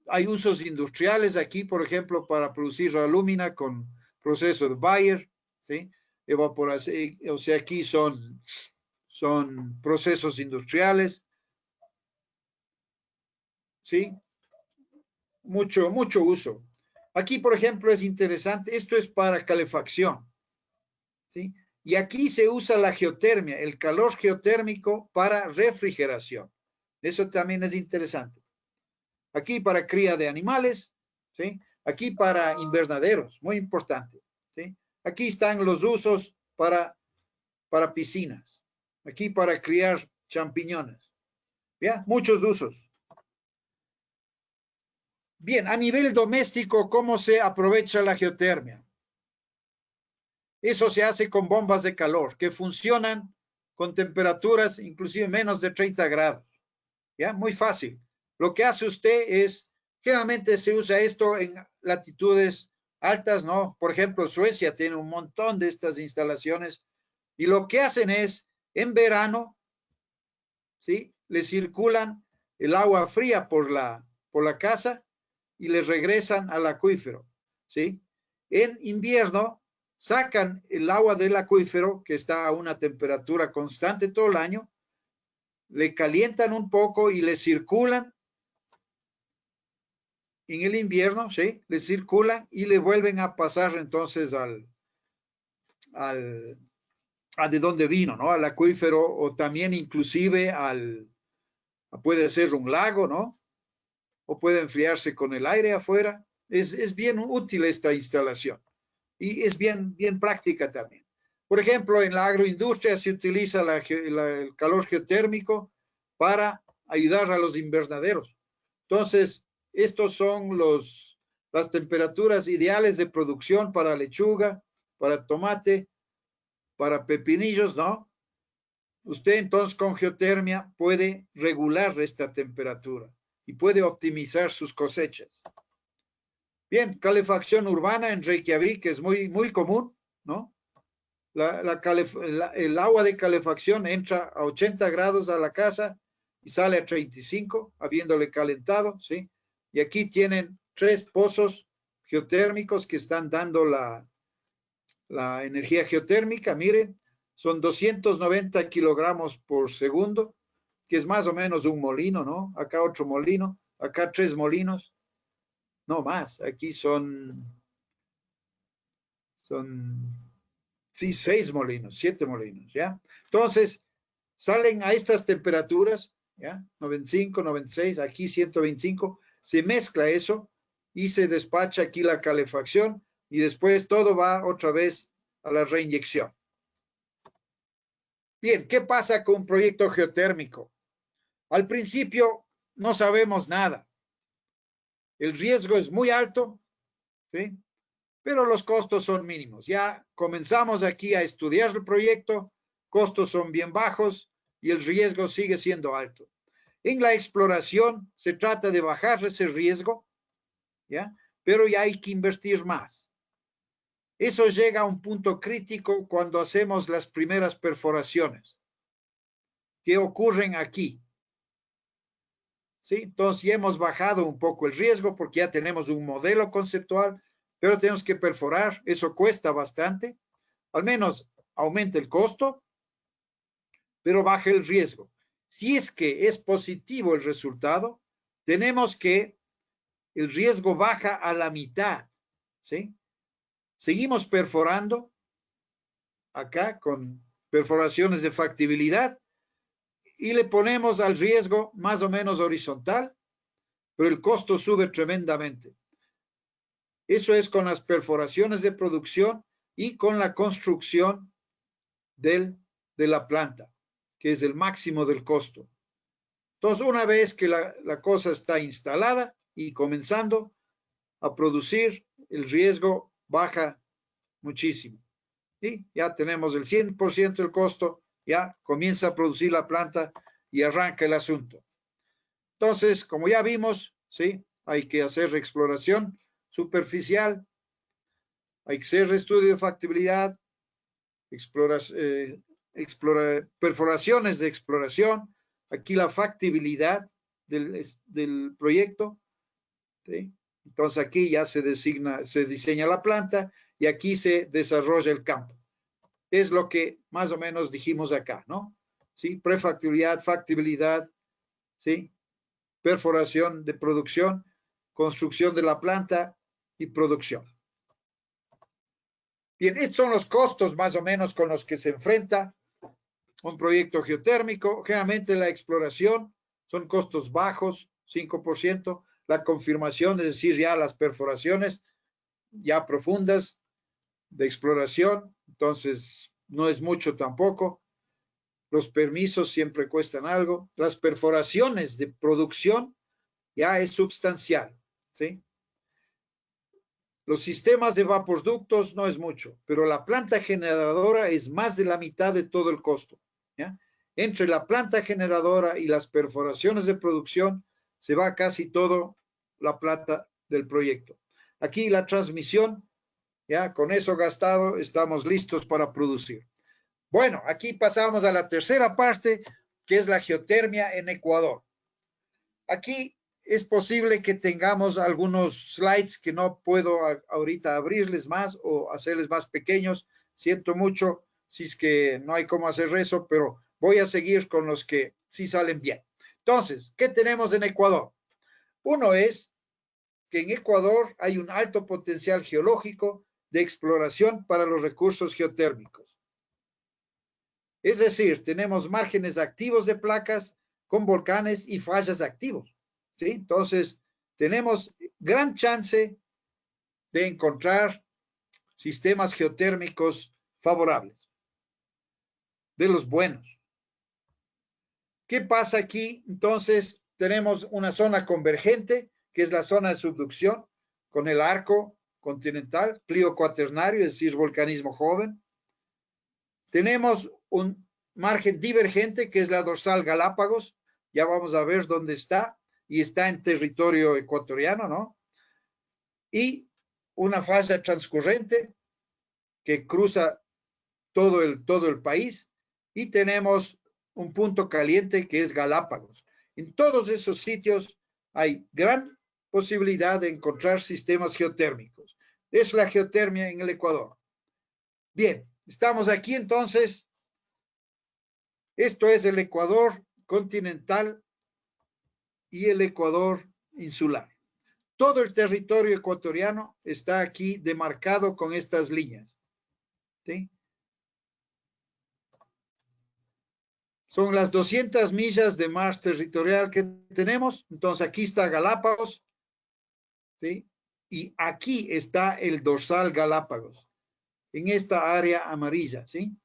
Speaker 3: Hay usos industriales aquí, por ejemplo, para producir alúmina con proceso de Bayer, ¿sí? Evaporación, o sea, aquí son procesos industriales, ¿sí? Mucho uso. Aquí, por ejemplo, es interesante, esto es para calefacción, ¿sí? Y aquí se usa la geotermia, el calor geotérmico para refrigeración. Eso también es interesante. Aquí para cría de animales, ¿sí? Aquí para invernaderos, muy importante, ¿sí? Aquí están los usos para piscinas. Aquí para criar champiñones. ¿Ya? Muchos usos. Bien, a nivel doméstico, ¿cómo se aprovecha la geotermia? Eso se hace con bombas de calor que funcionan con temperaturas inclusive menos de 30 grados. ¿Ya? Muy fácil. Lo que hace usted es, generalmente se usa esto en latitudes altas, ¿no? Por ejemplo, Suecia tiene un montón de estas instalaciones y lo que hacen es, en verano, ¿sí? Le circulan el agua fría por la casa y le regresan al acuífero, ¿sí? En invierno sacan el agua del acuífero que está a una temperatura constante todo el año, le calientan un poco y le circulan en el invierno, ¿sí? Le circulan y le vuelven a pasar entonces a de donde vino, ¿no? Al acuífero o también inclusive puede ser un lago, ¿no? O puede enfriarse con el aire afuera. Es bien útil esta instalación y es bien práctica también. Por ejemplo, en la agroindustria se utiliza el calor geotérmico para ayudar a los invernaderos. Entonces, estos son las temperaturas ideales de producción para lechuga, para tomate, para pepinillos, ¿no? usted entonces con geotermia puede regular esta temperatura y puede optimizar sus cosechas. Bien, calefacción urbana en Reykjavik es muy común, ¿no? El agua de calefacción entra a 80 grados a la casa y sale a 35, habiéndole calentado, ¿sí? Y aquí tienen 3 pozos geotérmicos que están dando la energía geotérmica. Miren, son 290 kilogramos por segundo, que es más o menos un molino, ¿no? Acá otro molino, acá 3 molinos. No más, aquí sí, 6 molinos, 7 molinos, ¿ya? Entonces, salen a estas temperaturas, ¿ya? 95, 96, aquí 125, se mezcla eso y se despacha aquí la calefacción y después todo va otra vez a la reinyección. Bien, ¿qué pasa con un proyecto geotérmico? Al principio no sabemos nada. El riesgo es muy alto, ¿sí? Pero los costos son mínimos. Ya comenzamos aquí a estudiar el proyecto, costos son bien bajos y el riesgo sigue siendo alto. En la exploración se trata de bajar ese riesgo, ¿ya? Pero ya hay que invertir más. Eso llega a un punto crítico cuando hacemos las primeras perforaciones, que ocurren aquí. ¿Sí? Entonces ya hemos bajado un poco el riesgo porque ya tenemos un modelo conceptual, pero tenemos que perforar, eso cuesta bastante, al menos aumenta el costo, pero baja el riesgo. Si es que es positivo el resultado, tenemos que el riesgo baja a la mitad, ¿sí? Seguimos perforando acá con perforaciones de factibilidad y le ponemos al riesgo más o menos horizontal, pero el costo sube tremendamente. Eso es con las perforaciones de producción y con la construcción de la planta, que es el máximo del costo. Entonces, una vez que la cosa está instalada y comenzando a producir, el riesgo baja muchísimo. Y ya tenemos el 100% del costo, ya comienza a producir la planta y arranca el asunto. Entonces, como ya vimos, ¿sí? Hay que hacer exploración superficial, hay que hacer estudio de factibilidad, perforaciones de exploración, aquí la factibilidad del proyecto, ¿sí? Entonces aquí ya se diseña la planta y aquí se desarrolla el campo. Es lo que más o menos dijimos acá, ¿no? ¿Sí? Prefactibilidad, factibilidad, ¿sí? Perforación de producción, construcción de la planta y producción. Bien, estos son los costos más o menos con los que se enfrenta un proyecto geotérmico. Generalmente la exploración son costos bajos, 5%. La confirmación, es decir, ya las perforaciones ya profundas de exploración, entonces no es mucho tampoco. Los permisos siempre cuestan algo. Las perforaciones de producción ya es sustancial, ¿sí? Los sistemas de vaporductos no es mucho, pero la planta generadora es más de la mitad de todo el costo, ¿ya? Entre la planta generadora y las perforaciones de producción se va casi todo la plata del proyecto. Aquí la transmisión, ya con eso gastado estamos listos para producir. Bueno, aquí pasamos a la tercera parte, que es la geotermia en Ecuador. Aquí es posible que tengamos algunos slides que no puedo ahorita abrirles más o hacerles más pequeños. Siento mucho si es que no hay cómo hacer eso, pero voy a seguir con los que sí salen bien. Entonces, ¿qué tenemos en Ecuador? Uno es que en Ecuador hay un alto potencial geológico de exploración para los recursos geotérmicos. Es decir, tenemos márgenes activos de placas con volcanes y fallas activos, ¿sí? Entonces, tenemos gran chance de encontrar sistemas geotérmicos favorables, de los buenos. ¿Qué pasa aquí? Entonces, tenemos una zona convergente, que es la zona de subducción, con el arco continental, pliegue cuaternario, es decir, volcanismo joven. Tenemos un margen divergente, que es la dorsal Galápagos. Ya vamos a ver dónde está, y está en territorio ecuatoriano, ¿no? Y una falla transcurrente que cruza todo el país, y tenemos un punto caliente que es Galápagos. En todos esos sitios hay gran posibilidad de encontrar sistemas geotérmicos. Es la geotermia en el Ecuador. Bien, estamos aquí entonces. Esto es el Ecuador continental y el Ecuador insular. Todo el territorio ecuatoriano está aquí demarcado con estas líneas, ¿sí? Son las 200 millas de mar territorial que tenemos. Entonces aquí está Galápagos, ¿sí? Y aquí está el dorsal Galápagos, en esta área amarilla, ¿sí?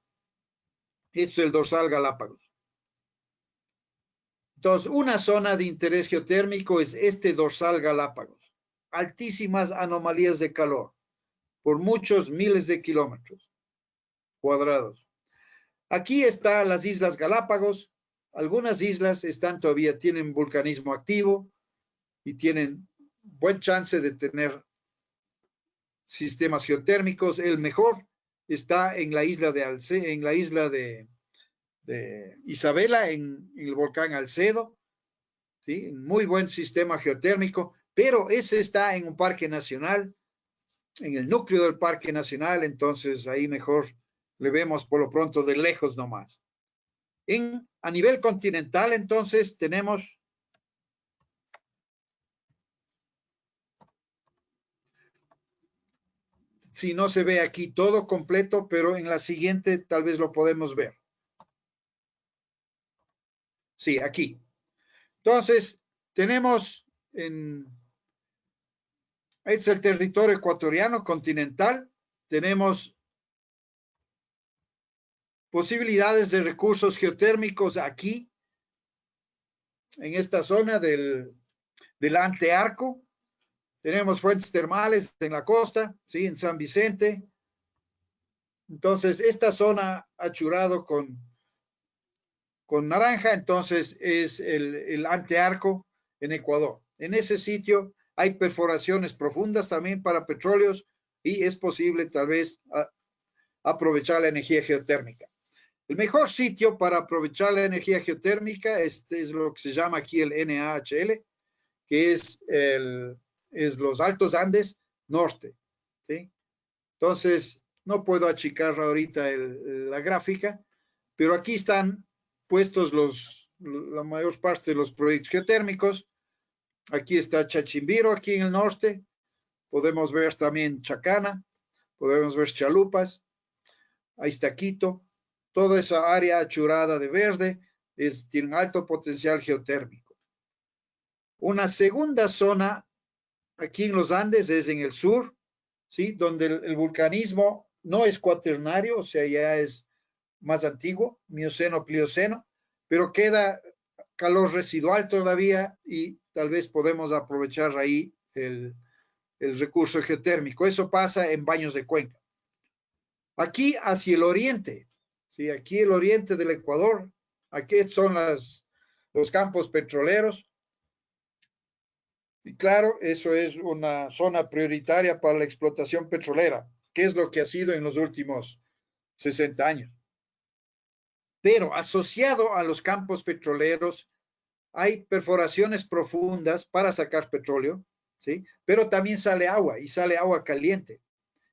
Speaker 3: Esto es el dorsal Galápagos. Entonces, una zona de interés geotérmico es este dorsal Galápagos. Altísimas anomalías de calor por muchos miles de kilómetros cuadrados. Aquí están las Islas Galápagos. Algunas islas tienen vulcanismo activo y tienen buen chance de tener sistemas geotérmicos. El mejor está en la isla de Isabela, en el volcán Alcedo, ¿sí? Muy buen sistema geotérmico, pero ese está en un parque nacional, en el núcleo del parque nacional, entonces ahí mejor le vemos por lo pronto de lejos nomás. A nivel continental, entonces, tenemos si no se ve aquí todo completo, pero en la siguiente tal vez lo podemos ver. Sí, aquí. Entonces, tenemos es el territorio ecuatoriano continental. Tenemos posibilidades de recursos geotérmicos aquí, en esta zona del antearco. Tenemos fuentes termales en la costa, ¿sí? En San Vicente. Entonces, esta zona achurado con naranja, entonces es el antearco en Ecuador. En ese sitio hay perforaciones profundas también para petróleos, y es posible tal vez aprovechar la energía geotérmica. El mejor sitio para aprovechar la energía geotérmica es lo que se llama aquí el NaHL, que es los Altos Andes Norte, ¿sí? Entonces, no puedo achicar ahorita la gráfica, pero aquí están puestos la mayor parte de los proyectos geotérmicos. Aquí está Chachimbiro, aquí en el norte. Podemos ver también Chacana, podemos ver Chalupas. Ahí está Quito. Toda esa área achurada de verde tiene alto potencial geotérmico. Una segunda zona aquí en los Andes es en el sur, ¿sí? Donde el vulcanismo no es cuaternario, o sea, ya es más antiguo, Mioceno, Plioceno, pero queda calor residual todavía, y tal vez podemos aprovechar ahí el recurso geotérmico. Eso pasa en Baños de Cuenca. Aquí hacia el oriente, ¿sí? Aquí el oriente del Ecuador, aquí son los campos petroleros. Y claro, eso es una zona prioritaria para la explotación petrolera, que es lo que ha sido en los últimos 60 años. Pero asociado a los campos petroleros hay perforaciones profundas para sacar petróleo, ¿sí? Pero también sale agua, y sale agua caliente.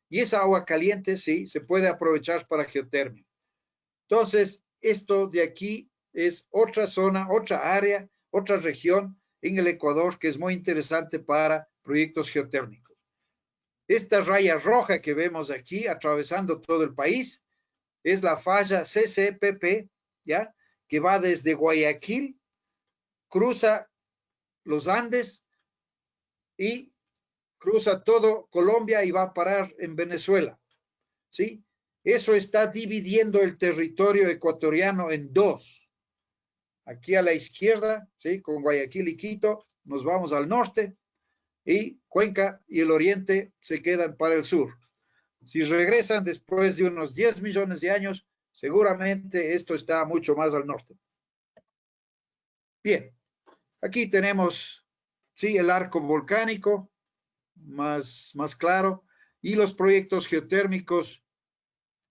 Speaker 3: Y esa agua caliente, sí, se puede aprovechar para geotermia. Entonces, esto de aquí es otra zona, otra área, otra región en el Ecuador que es muy interesante para proyectos geotérmicos. Esta raya roja que vemos aquí atravesando todo el país es la falla CCPP, ¿ya? Que va desde Guayaquil, cruza los Andes y cruza todo Colombia y va a parar en Venezuela, ¿sí? Eso está dividiendo el territorio ecuatoriano en dos. Aquí a la izquierda, ¿sí? Con Guayaquil y Quito, nos vamos al norte, y Cuenca y el oriente se quedan para el sur. Si regresan después de unos 10 millones de años, Seguramente esto está mucho más al norte. Bien, aquí tenemos, sí, el arco volcánico, más claro, y los proyectos geotérmicos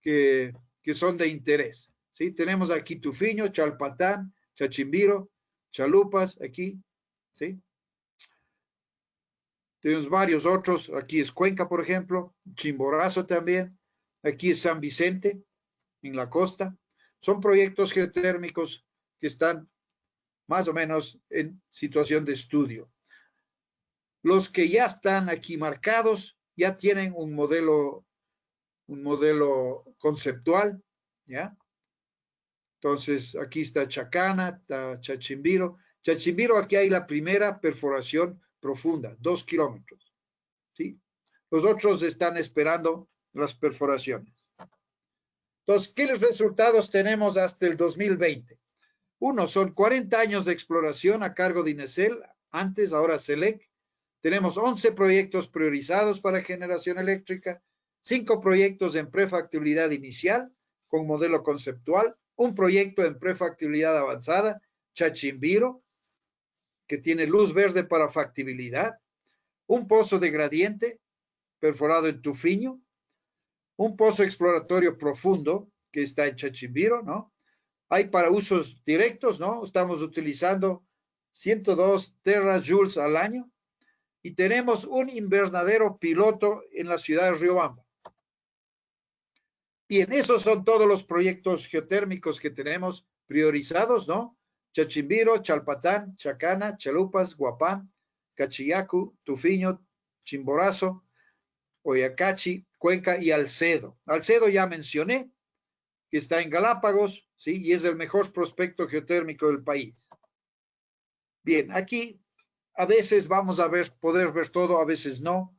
Speaker 3: que son de interés. ¿Sí? Tenemos aquí Tufiño, Chalpatán, Chachimbiro, Chalupas, aquí, ¿sí? Tenemos varios otros, aquí es Cuenca, por ejemplo, Chimborazo también, aquí es San Vicente, en la costa. Son proyectos geotérmicos que están más o menos en situación de estudio. Los que ya están aquí marcados ya tienen un modelo conceptual, ¿ya? Entonces, aquí está Chacana, está Chachimbiro. Chachimbiro, aquí hay la primera perforación profunda, 2 kilómetros, ¿sí? Los otros están esperando las perforaciones. Entonces, ¿qué resultados tenemos hasta el 2020? Uno, son 40 años de exploración a cargo de INESEL, antes, ahora SELEC. Tenemos 11 proyectos priorizados para generación eléctrica, 5 proyectos en prefactibilidad inicial con modelo conceptual, un proyecto en prefactibilidad avanzada, Chachimbiro, que tiene luz verde para factibilidad, un pozo de gradiente perforado en Tufiño, un pozo exploratorio profundo que está en Chachimbiro, ¿no? Hay para usos directos, ¿no? Estamos utilizando 102 terajoules al año y tenemos un invernadero piloto en la ciudad de Riobamba. Bien, esos son todos los proyectos geotérmicos que tenemos priorizados, ¿no? Chachimbiro, Chalpatán, Chacana, Chalupas, Guapán, Cachiyacu, Tufiño, Chimborazo, Oyacachi, Cuenca y Alcedo. Alcedo ya mencioné, que está en Galápagos, ¿sí? Y es el mejor prospecto geotérmico del país. Bien, aquí a veces vamos a poder ver todo, a veces no.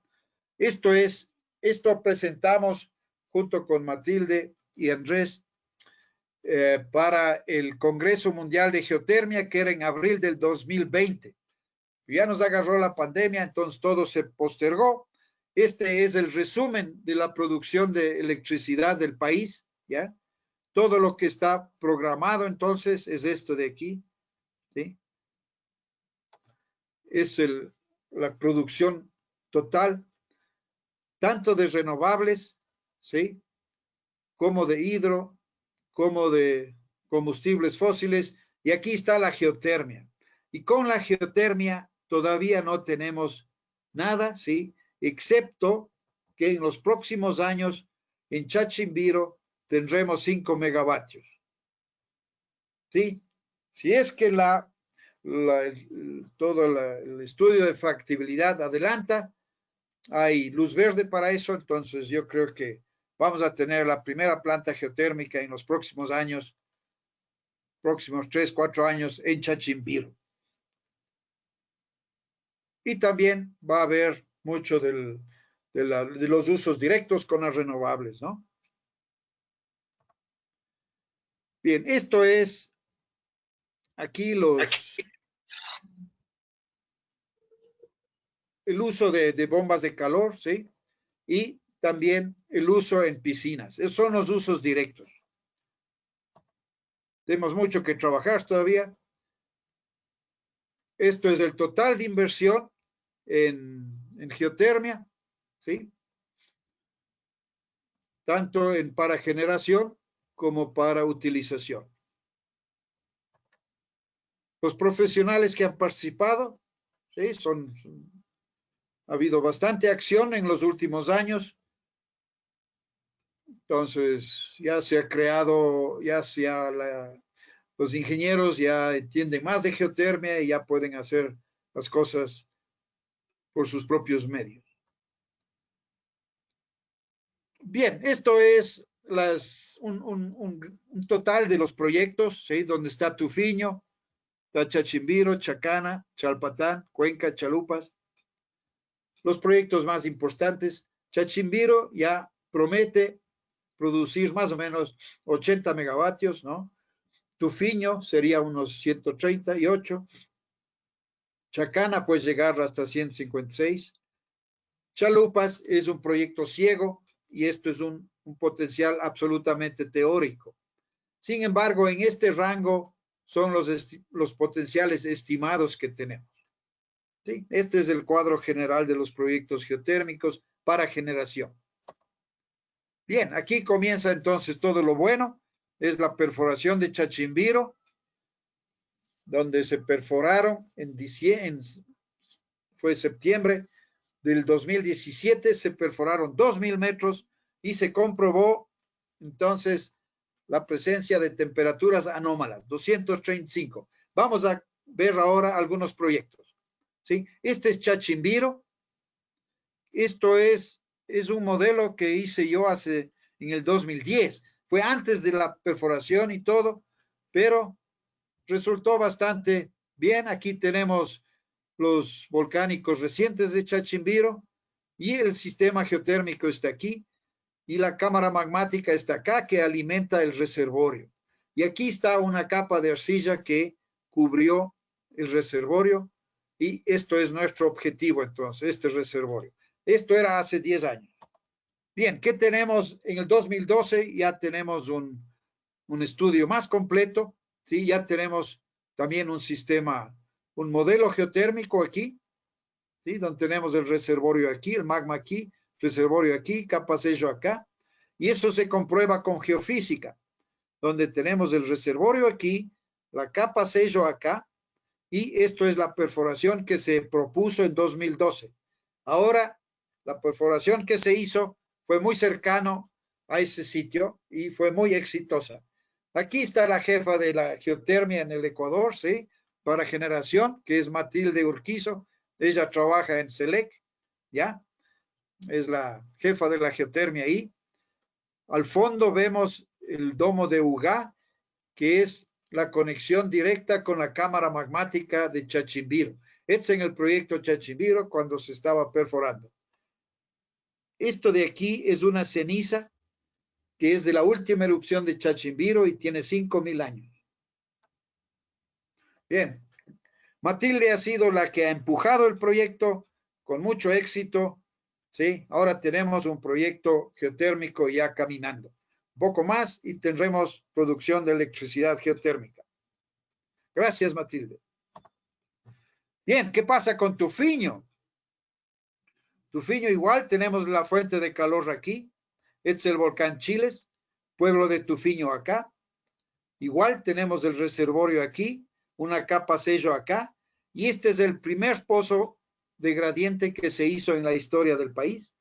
Speaker 3: Esto presentamos junto con Matilde y Andrés para el Congreso Mundial de Geotermia, que era en abril del 2020. Ya nos agarró la pandemia, entonces todo se postergó. Este es el resumen de la producción de electricidad del país, ¿ya? Todo lo que está programado entonces es esto de aquí, ¿sí? Es la producción total, tanto de renovables, ¿sí? Como de hidro, como de combustibles fósiles, y aquí está la geotermia. Y con la geotermia todavía no tenemos nada, ¿sí? Excepto que en los próximos años en Chachimbiro tendremos 5 megavatios. ¿Sí? Si es que todo el estudio de factibilidad adelanta, hay luz verde para eso, entonces yo creo que vamos a tener la primera planta geotérmica en los próximos años, próximos 3, 4 años en Chachimbiro. Y también va a haber mucho de los usos directos con las renovables, ¿no? Bien, esto es aquí el uso de bombas de calor, ¿sí? Y también el uso en piscinas. Esos son los usos directos. Tenemos mucho que trabajar todavía. Esto es el total de inversión en geotermia, ¿sí? Tanto para generación como para utilización. Los profesionales que han participado, ¿sí? Ha habido bastante acción en los últimos años. Entonces, ya se ha creado, los ingenieros ya entienden más de geotermia y ya pueden hacer las cosas por sus propios medios. Bien, esto es un total de los proyectos, ¿sí? Donde está Tufiño, está Chachimbiro, Chacana, Chalpatán, Cuenca, Chalupas. Los proyectos más importantes, Chachimbiro ya promete producir más o menos 80 megavatios, ¿no? Tufiño sería unos 138. Chacana puede llegar hasta 156. Chalupas es un proyecto ciego y esto es un potencial absolutamente teórico. Sin embargo, en este rango son los potenciales estimados que tenemos. ¿Sí? Este es el cuadro general de los proyectos geotérmicos para generación. Bien, aquí comienza entonces todo lo bueno. Es la perforación de Chachimbiro, donde se perforaron fue septiembre del 2017, se perforaron 2.000 metros y se comprobó entonces la presencia de temperaturas anómalas, 235. Vamos a ver ahora algunos proyectos. ¿Sí? Este es Chachimbiro. Esto es un modelo que hice yo en el 2010. Fue antes de la perforación y todo, pero resultó bastante bien. Aquí tenemos los volcánicos recientes de Chachimbiro y el sistema geotérmico está aquí y la cámara magmática está acá que alimenta el reservorio. Y aquí está una capa de arcilla que cubrió el reservorio y esto es nuestro objetivo entonces, este reservorio. Esto era hace 10 años. Bien, ¿qué tenemos? En el 2012 ya tenemos un estudio más completo, ¿sí? Ya tenemos también un sistema, un modelo geotérmico aquí, ¿sí? Donde tenemos el reservorio aquí, el magma aquí, reservorio aquí, capa sello acá. Y eso se comprueba con geofísica, donde tenemos el reservorio aquí, la capa sello acá, y esto es la perforación que se propuso en 2012. Ahora, la perforación que se hizo fue muy cercano a ese sitio y fue muy exitosa. Aquí está la jefa de la geotermia en el Ecuador, ¿sí? Para generación, que es Matilde Urquizo. Ella trabaja en SELEC, ¿ya? Es la jefa de la geotermia ahí. Al fondo vemos el domo de Ugá, que es la conexión directa con la cámara magmática de Chachimbiro. Este es en el proyecto Chachimbiro cuando se estaba perforando. Esto de aquí es una ceniza que es de la última erupción de Chachimbiro y tiene 5.000 años. Bien, Matilde ha sido la que ha empujado el proyecto con mucho éxito, ¿sí? Ahora tenemos un proyecto geotérmico ya caminando. Un poco más y tendremos producción de electricidad geotérmica. Gracias, Matilde. Bien, ¿qué pasa con Tufiño? Tufiño igual, tenemos la fuente de calor aquí. Este es el volcán Chiles, pueblo de Tufiño acá. Igual tenemos el reservorio aquí, una capa sello acá. Y este es el primer pozo de gradiente que se hizo en la historia del país,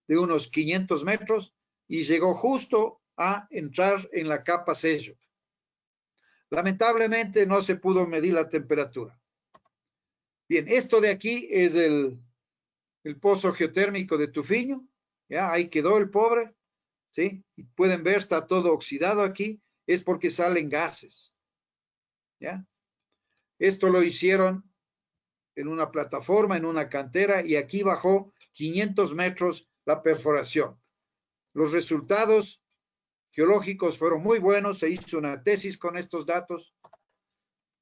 Speaker 3: de unos 500 metros, y llegó justo a entrar en la capa sello. Lamentablemente no se pudo medir la temperatura. Bien, esto de aquí es el pozo geotérmico de Tufiño, ya ahí quedó el pobre, ¿sí? Y pueden ver, está todo oxidado aquí, es porque salen gases, ¿ya? Esto lo hicieron en una plataforma, en una cantera, y aquí bajó 500 metros la perforación. Los resultados geológicos fueron muy buenos, se hizo una tesis con estos datos.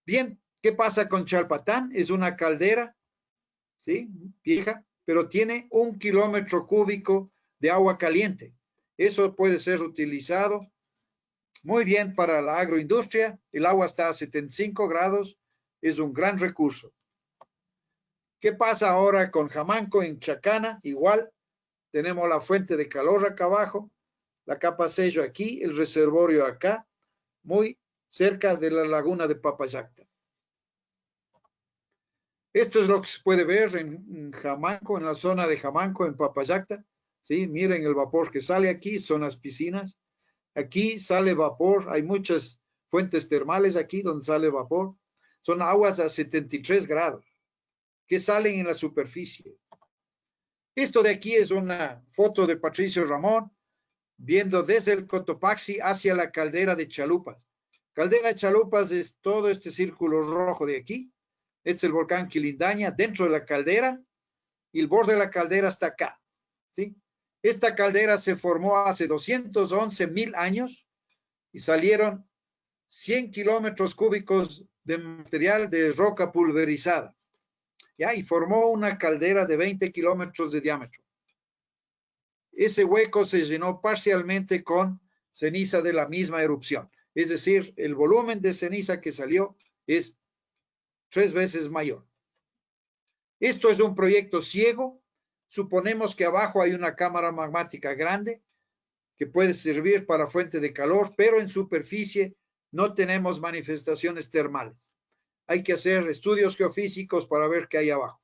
Speaker 3: Bien, ¿qué pasa con Chalpatán? Es una caldera, ¿sí? Vieja, pero tiene 1 kilómetro cúbico de agua caliente. Eso puede ser utilizado muy bien para la agroindustria. El agua está a 75 grados, es un gran recurso. ¿Qué pasa ahora con Jamanco en Chacana? Igual, tenemos la fuente de calor acá abajo, la capa sello aquí, el reservorio acá, muy cerca de la laguna de Papayacta. Esto es lo que se puede ver en Jamanco, en la zona de Jamanco, en Papayacta. ¿Sí? Miren el vapor que sale aquí, son las piscinas. Aquí sale vapor, hay muchas fuentes termales aquí donde sale vapor. Son aguas a 73 grados que salen en la superficie. Esto de aquí es una foto de Patricio Ramón viendo desde el Cotopaxi hacia la caldera de Chalupas. Caldera de Chalupas es todo este círculo rojo de aquí. Este es el volcán Quilindaña dentro de la caldera y el borde de la caldera está acá, ¿sí? Esta caldera se formó hace 211.000 años y salieron 100 kilómetros cúbicos de material de roca pulverizada, ¿ya? Y formó una caldera de 20 kilómetros de diámetro. Ese hueco se llenó parcialmente con ceniza de la misma erupción. Es decir, el volumen de ceniza que salió es 3 veces mayor. Esto es un proyecto ciego. Suponemos que abajo hay una cámara magmática grande que puede servir para fuente de calor, pero en superficie no tenemos manifestaciones termales. Hay que hacer estudios geofísicos para ver qué hay abajo.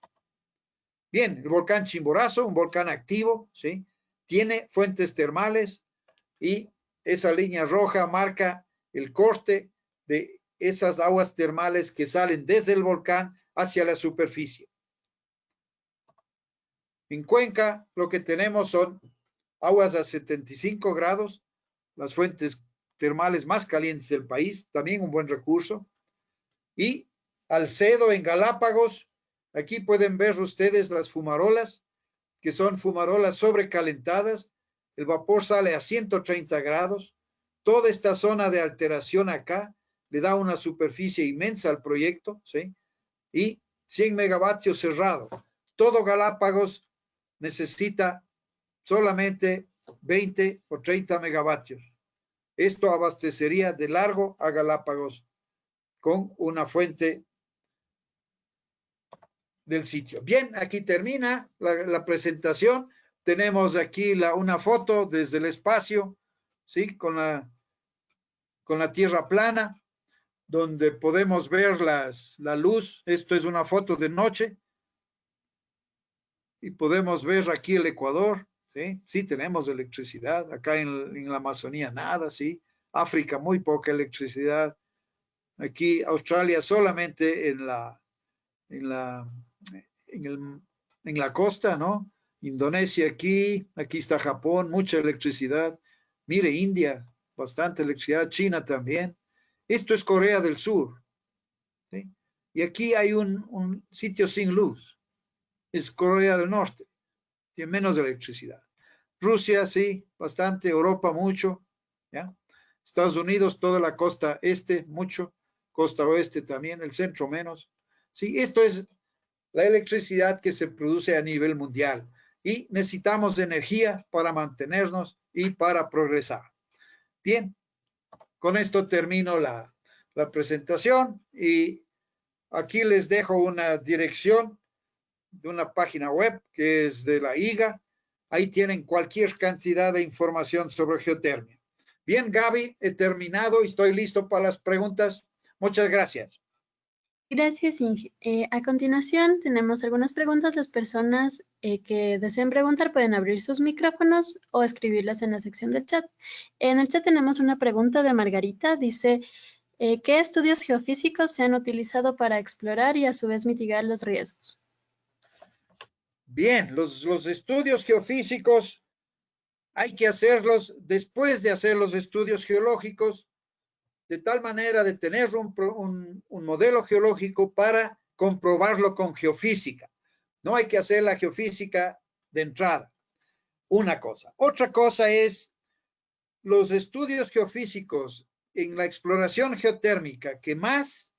Speaker 3: Bien, el volcán Chimborazo, un volcán activo, ¿sí? Tiene fuentes termales y esa línea roja marca el corte de esas aguas termales que salen desde el volcán hacia la superficie. En Cuenca lo que tenemos son aguas a 75 grados, las fuentes termales más calientes del país, también un buen recurso. Y Alcedo en Galápagos, aquí pueden ver ustedes las fumarolas, que son fumarolas sobrecalentadas. El vapor sale a 130 grados. Toda esta zona de alteración acá le da una superficie inmensa al proyecto, ¿sí? Y 100 megavatios cerrado. Todo Galápagos necesita solamente 20 o 30 megavatios. Esto abastecería de largo a Galápagos con una fuente del sitio. Bien, aquí termina la presentación. Tenemos aquí una foto desde el espacio, ¿sí? Con la tierra plana, donde podemos ver la luz. Esto es una foto de noche. Y podemos ver aquí el Ecuador, ¿sí? Sí tenemos electricidad. Acá en la Amazonía nada, ¿sí? África muy poca electricidad. Aquí Australia solamente en la costa, ¿no? Indonesia aquí está Japón, mucha electricidad. Mire, India, bastante electricidad. China también. Esto es Corea del Sur, ¿sí? Y aquí hay un sitio sin luz. Es Corea del Norte. Tiene menos electricidad. Rusia, sí, bastante. Europa, mucho. ¿Ya? Estados Unidos, toda la costa este, mucho. Costa oeste también, el centro menos. Sí, esto es la electricidad que se produce a nivel mundial. Y necesitamos energía para mantenernos y para progresar. Bien, con esto termino la presentación y aquí les dejo una dirección de una página web que es de la IGA. Ahí tienen cualquier cantidad de información sobre geotermia. Bien, Gaby, he terminado y estoy listo para las preguntas. Muchas gracias.
Speaker 2: Gracias, Inge. A continuación tenemos algunas preguntas. Las personas que deseen preguntar pueden abrir sus micrófonos o escribirlas en la sección del chat. En el chat tenemos una pregunta de Margarita. Dice, ¿qué estudios geofísicos se han utilizado para explorar y a su vez mitigar los riesgos?
Speaker 3: Bien, los estudios geofísicos hay que hacerlos después de hacer los estudios geológicos, de tal manera de tener un modelo geológico para comprobarlo con geofísica. No hay que hacer la geofísica de entrada. Una cosa. Otra cosa es los estudios geofísicos en la exploración geotérmica que más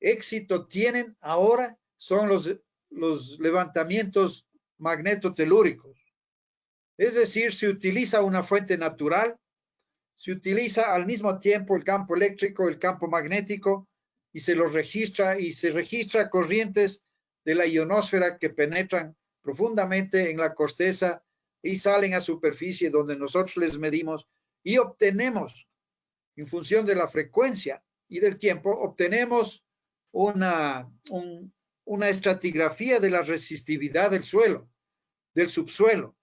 Speaker 3: éxito tienen ahora son los levantamientos magnetotelúricos. Es decir, se utiliza una fuente natural, se utiliza al mismo tiempo el campo eléctrico, el campo magnético, y se los registra, y se registra corrientes de la ionosfera que penetran profundamente en la corteza y salen a superficie donde nosotros les medimos y obtenemos, en función de la frecuencia y del tiempo, obtenemos una estratigrafía de la resistividad del suelo, del subsuelo,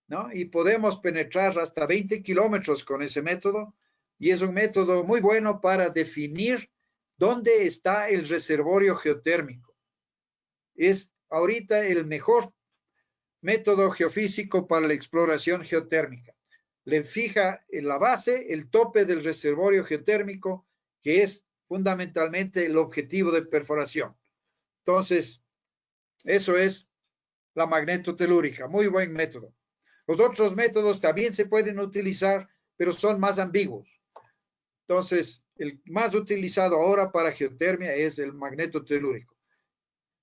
Speaker 3: ¿no? Y podemos penetrar hasta 20 kilómetros con ese método, y es un método muy bueno para definir dónde está el reservorio geotérmico. Es ahorita el mejor método geofísico para la exploración geotérmica. Le fija en la base el tope del reservorio geotérmico, que es fundamentalmente el objetivo de perforación. Entonces, eso es la magnetotelúrica, muy buen método. Los otros métodos también se pueden utilizar, pero son más ambiguos. Entonces, el más utilizado ahora para geotermia es el magnetotelúrico.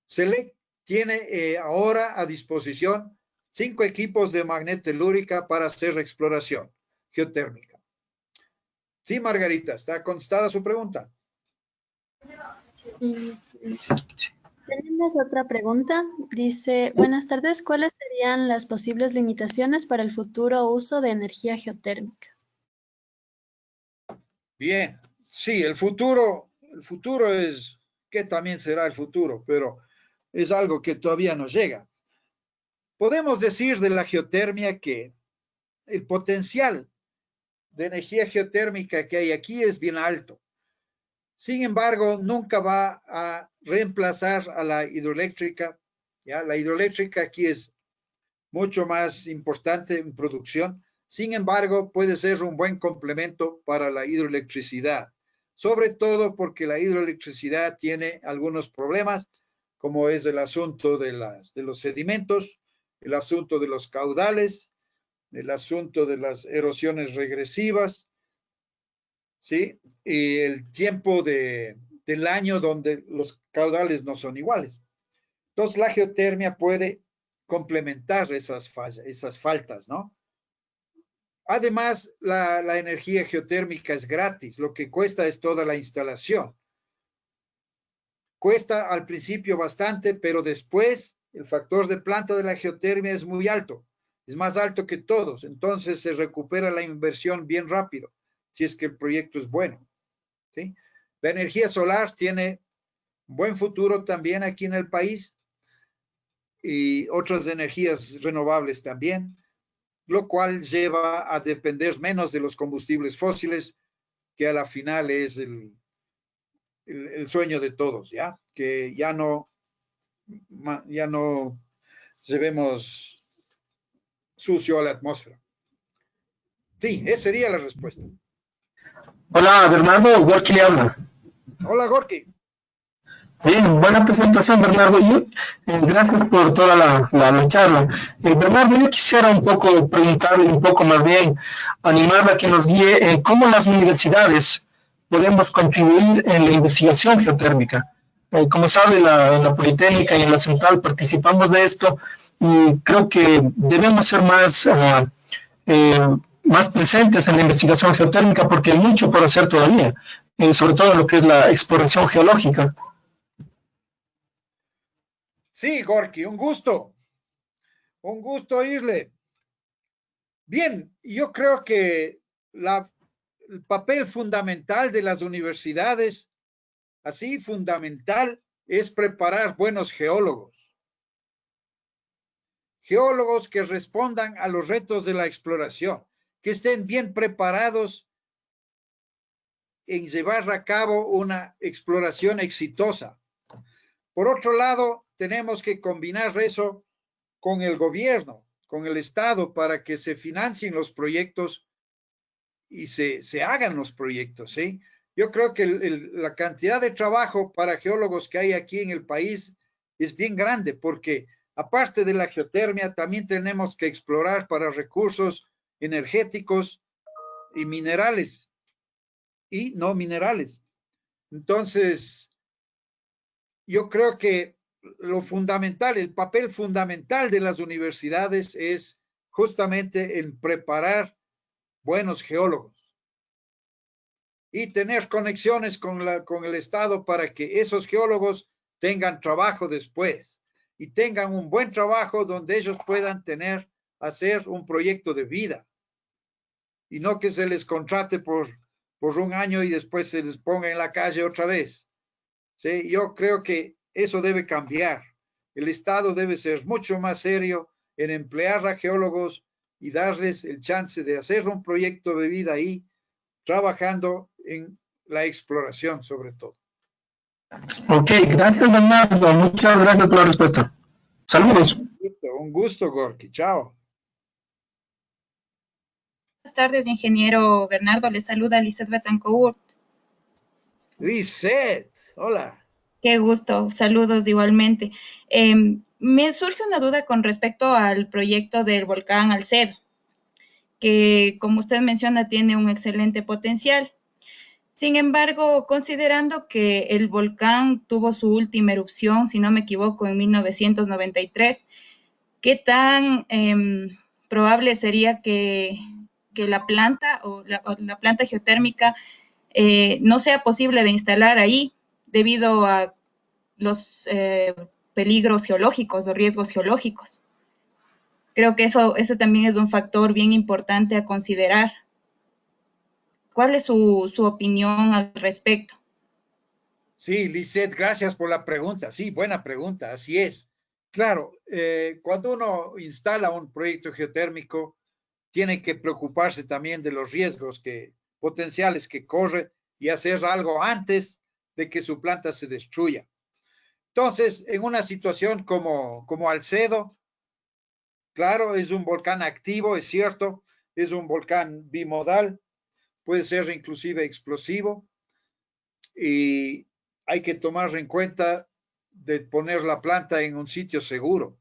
Speaker 3: SELEC tiene ahora a disposición 5 equipos de magnetotelúrica para hacer exploración geotérmica. Sí, Margarita, ¿está contestada su pregunta?
Speaker 2: Y tenemos otra pregunta. Dice, buenas tardes, ¿cuáles serían las posibles limitaciones para el futuro uso de energía geotérmica?
Speaker 3: Bien, sí, el futuro es, que también será el futuro, pero es algo que todavía no llega. Podemos decir de la geotermia que el potencial de energía geotérmica que hay aquí es bien alto. Sin embargo, nunca va a reemplazar a la hidroeléctrica. ¿Ya? La hidroeléctrica aquí es mucho más importante en producción. Sin embargo, puede ser un buen complemento para la hidroelectricidad, sobre todo porque la hidroelectricidad tiene algunos problemas, como es el asunto de los sedimentos, el asunto de los caudales, el asunto de las erosiones regresivas, ¿sí? Y el tiempo del año donde los caudales no son iguales. Entonces, la geotermia puede complementar esas faltas, ¿no? Además, la energía geotérmica es gratis, lo que cuesta es toda la instalación. Cuesta al principio bastante, pero después el factor de planta de la geotermia es muy alto, es más alto que todos, entonces se recupera la inversión bien rápido, si es que el proyecto es bueno, ¿sí? La energía solar tiene buen futuro también aquí en el país y otras energías renovables también, lo cual lleva a depender menos de los combustibles fósiles, que a la final es el sueño de todos, ¿ya? Que ya no llevemos sucio a la atmósfera. Sí, esa sería la respuesta.
Speaker 5: Hola, Bernardo, Gorky le habla.
Speaker 3: Hola, Gorky.
Speaker 5: Bien, buena presentación, Bernardo, y gracias por toda la charla. Bernardo, yo quisiera un poco preguntarle, un poco más bien, animarle a que nos guíe cómo las universidades podemos contribuir en la investigación geotérmica. Como sabe, en la Politécnica y en la Central participamos de esto y creo que debemos ser más presentes en la investigación geotérmica porque hay mucho por hacer todavía, sobre todo en lo que es la exploración geológica.
Speaker 3: Sí, Gorky, un gusto oírle. Bien, yo creo que el papel fundamental de las universidades, así fundamental, es preparar buenos geólogos. Geólogos que respondan a los retos de la exploración, que estén bien preparados en llevar a cabo una exploración exitosa. Por otro lado, tenemos que combinar eso con el gobierno, con el Estado, para que se financien los proyectos y se hagan los proyectos, ¿sí? Yo creo que la cantidad de trabajo para geólogos que hay aquí en el país es bien grande, porque aparte de la geotermia, también tenemos que explorar para recursos energéticos y minerales y no minerales. Entonces, yo creo que lo fundamental, el papel fundamental de las universidades es justamente en preparar buenos geólogos y tener conexiones con el Estado para que esos geólogos tengan trabajo después y tengan un buen trabajo donde ellos puedan hacer un proyecto de vida y no que se les contrate por un año y después se les ponga en la calle otra vez. ¿Sí? Yo creo que eso debe cambiar. El Estado debe ser mucho más serio en emplear a geólogos y darles el chance de hacer un proyecto de vida ahí, trabajando en la exploración sobre todo.
Speaker 5: Ok, gracias, Bernardo. Muchas gracias por la respuesta. Saludos.
Speaker 3: Un gusto, Gorky. Chao.
Speaker 6: Buenas tardes, ingeniero Bernardo. Le saluda Lizeth Betancourt.
Speaker 3: Lizeth, hola.
Speaker 6: Qué gusto, saludos igualmente. Me surge una duda con respecto al proyecto del volcán Alcedo, que como usted menciona tiene un excelente potencial. Sin embargo, considerando que el volcán tuvo su última erupción, si no me equivoco, en 1993, ¿qué tan probable sería que que la planta o la planta geotérmica no sea posible de instalar ahí debido a los peligros geológicos o riesgos geológicos. Creo que eso también es un factor bien importante a considerar. ¿Cuál es su opinión al respecto?
Speaker 3: Sí, Lisette, gracias por la pregunta. Sí, buena pregunta, así es. Claro, cuando uno instala un proyecto geotérmico, tiene que preocuparse también de los riesgos potenciales que corre y hacer algo antes de que su planta se destruya. Entonces, en una situación como Alcedo, claro, es un volcán activo, es cierto, es un volcán bimodal, puede ser inclusive explosivo y hay que tomar en cuenta de poner la planta en un sitio seguro.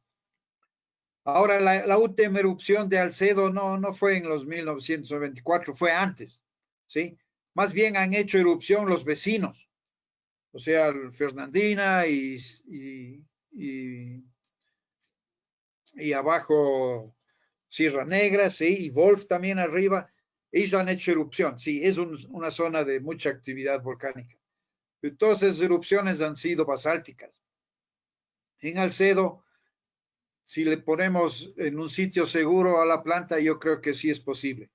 Speaker 3: Ahora, la última erupción de Alcedo no fue en los 1994, fue antes, ¿sí? Más bien han hecho erupción los vecinos, o sea, Fernandina y abajo Sierra Negra, sí, y Wolf también arriba. Ellos han hecho erupción, sí, es una zona de mucha actividad volcánica. Todas esas erupciones han sido basálticas. En Alcedo, si le ponemos en un sitio seguro a la planta, yo creo que sí es posible.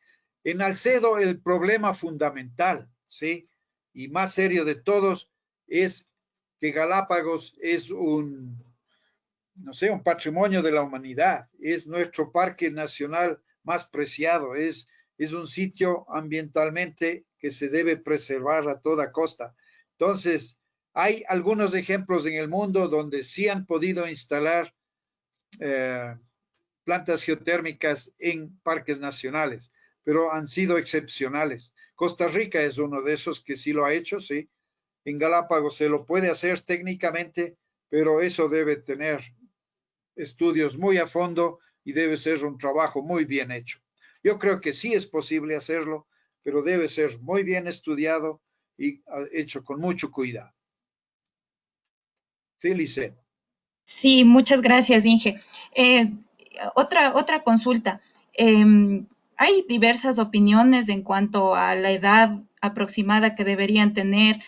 Speaker 3: En Alcedo, el problema fundamental, ¿sí? Y más serio de todos, es que Galápagos es un patrimonio de la humanidad, es nuestro parque nacional más preciado, es un sitio ambientalmente que se debe preservar a toda costa. Entonces, hay algunos ejemplos en el mundo donde sí han podido instalar plantas geotérmicas en parques nacionales, pero han sido excepcionales. Costa Rica es uno de esos que sí lo ha hecho, sí. En Galápagos se lo puede hacer técnicamente, pero eso debe tener estudios muy a fondo y debe ser un trabajo muy bien hecho. Yo creo que sí es posible hacerlo, pero debe ser muy bien estudiado y hecho con mucho cuidado. Sí, Lice.
Speaker 6: Sí, muchas gracias, Inge. Otra consulta. Hay diversas opiniones en cuanto a la edad aproximada que deberían tener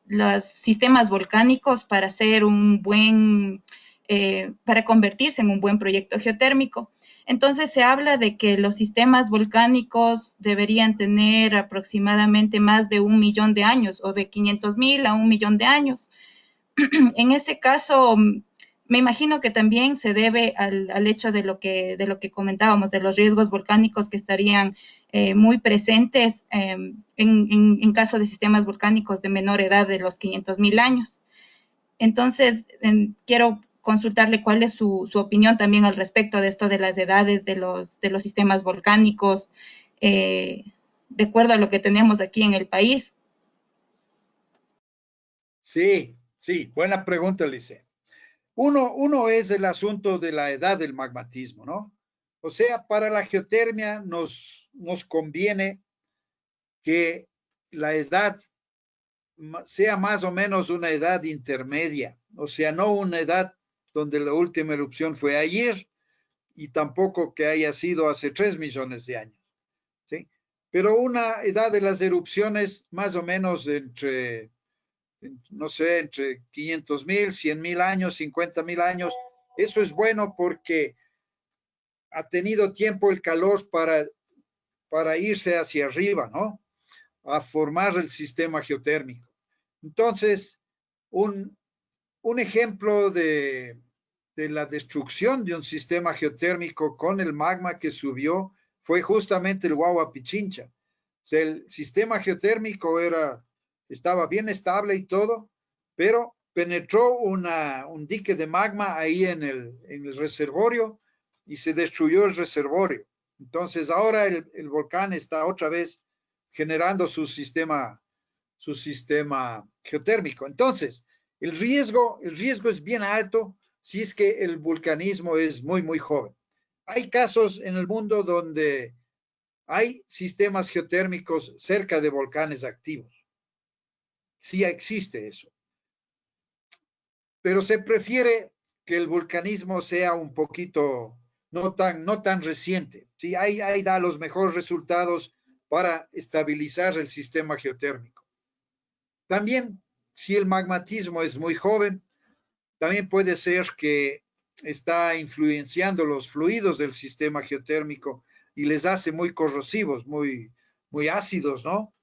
Speaker 6: los sistemas volcánicos para para convertirse en un buen proyecto geotérmico. Entonces se habla de que los sistemas volcánicos deberían tener aproximadamente más de 1 millón de años o de 500.000 a 1 millón de años. En ese caso, me imagino que también se debe al hecho de lo que comentábamos, de los riesgos volcánicos que estarían muy presentes en caso de sistemas volcánicos de menor edad de los 500.000 años. Entonces, quiero consultarle cuál es su opinión también al respecto de esto de las edades de los sistemas volcánicos, de acuerdo a lo que tenemos aquí en el país.
Speaker 3: Sí, buena pregunta, Lice. Uno es el asunto de la edad del magmatismo, ¿no? O sea, para la geotermia nos conviene que la edad sea más o menos una edad intermedia, o sea, no una edad donde la última erupción fue ayer y tampoco que haya sido hace 3 millones de años, ¿sí? Pero una edad de las erupciones más o menos entre 500.000, 100.000 años, 50.000 años. Eso es bueno porque ha tenido tiempo el calor para irse hacia arriba, ¿no? A formar el sistema geotérmico. Entonces, un ejemplo de la destrucción de un sistema geotérmico con el magma que subió fue justamente el Huayna Pichincha. O sea, el sistema geotérmico estaba bien estable y todo, pero penetró un dique de magma ahí en el reservorio y se destruyó el reservorio. Entonces ahora el volcán está otra vez generando su sistema geotérmico. Entonces, el riesgo es bien alto si es que el vulcanismo es muy, muy joven. Hay casos en el mundo donde hay sistemas geotérmicos cerca de volcanes activos. Sí existe eso. Pero se prefiere que el vulcanismo sea un poquito no tan reciente. ¿Sí? Ahí da los mejores resultados para estabilizar el sistema geotérmico. También, si el magmatismo es muy joven, también puede ser que está influenciando los fluidos del sistema geotérmico y les hace muy corrosivos, muy ácidos, ¿no?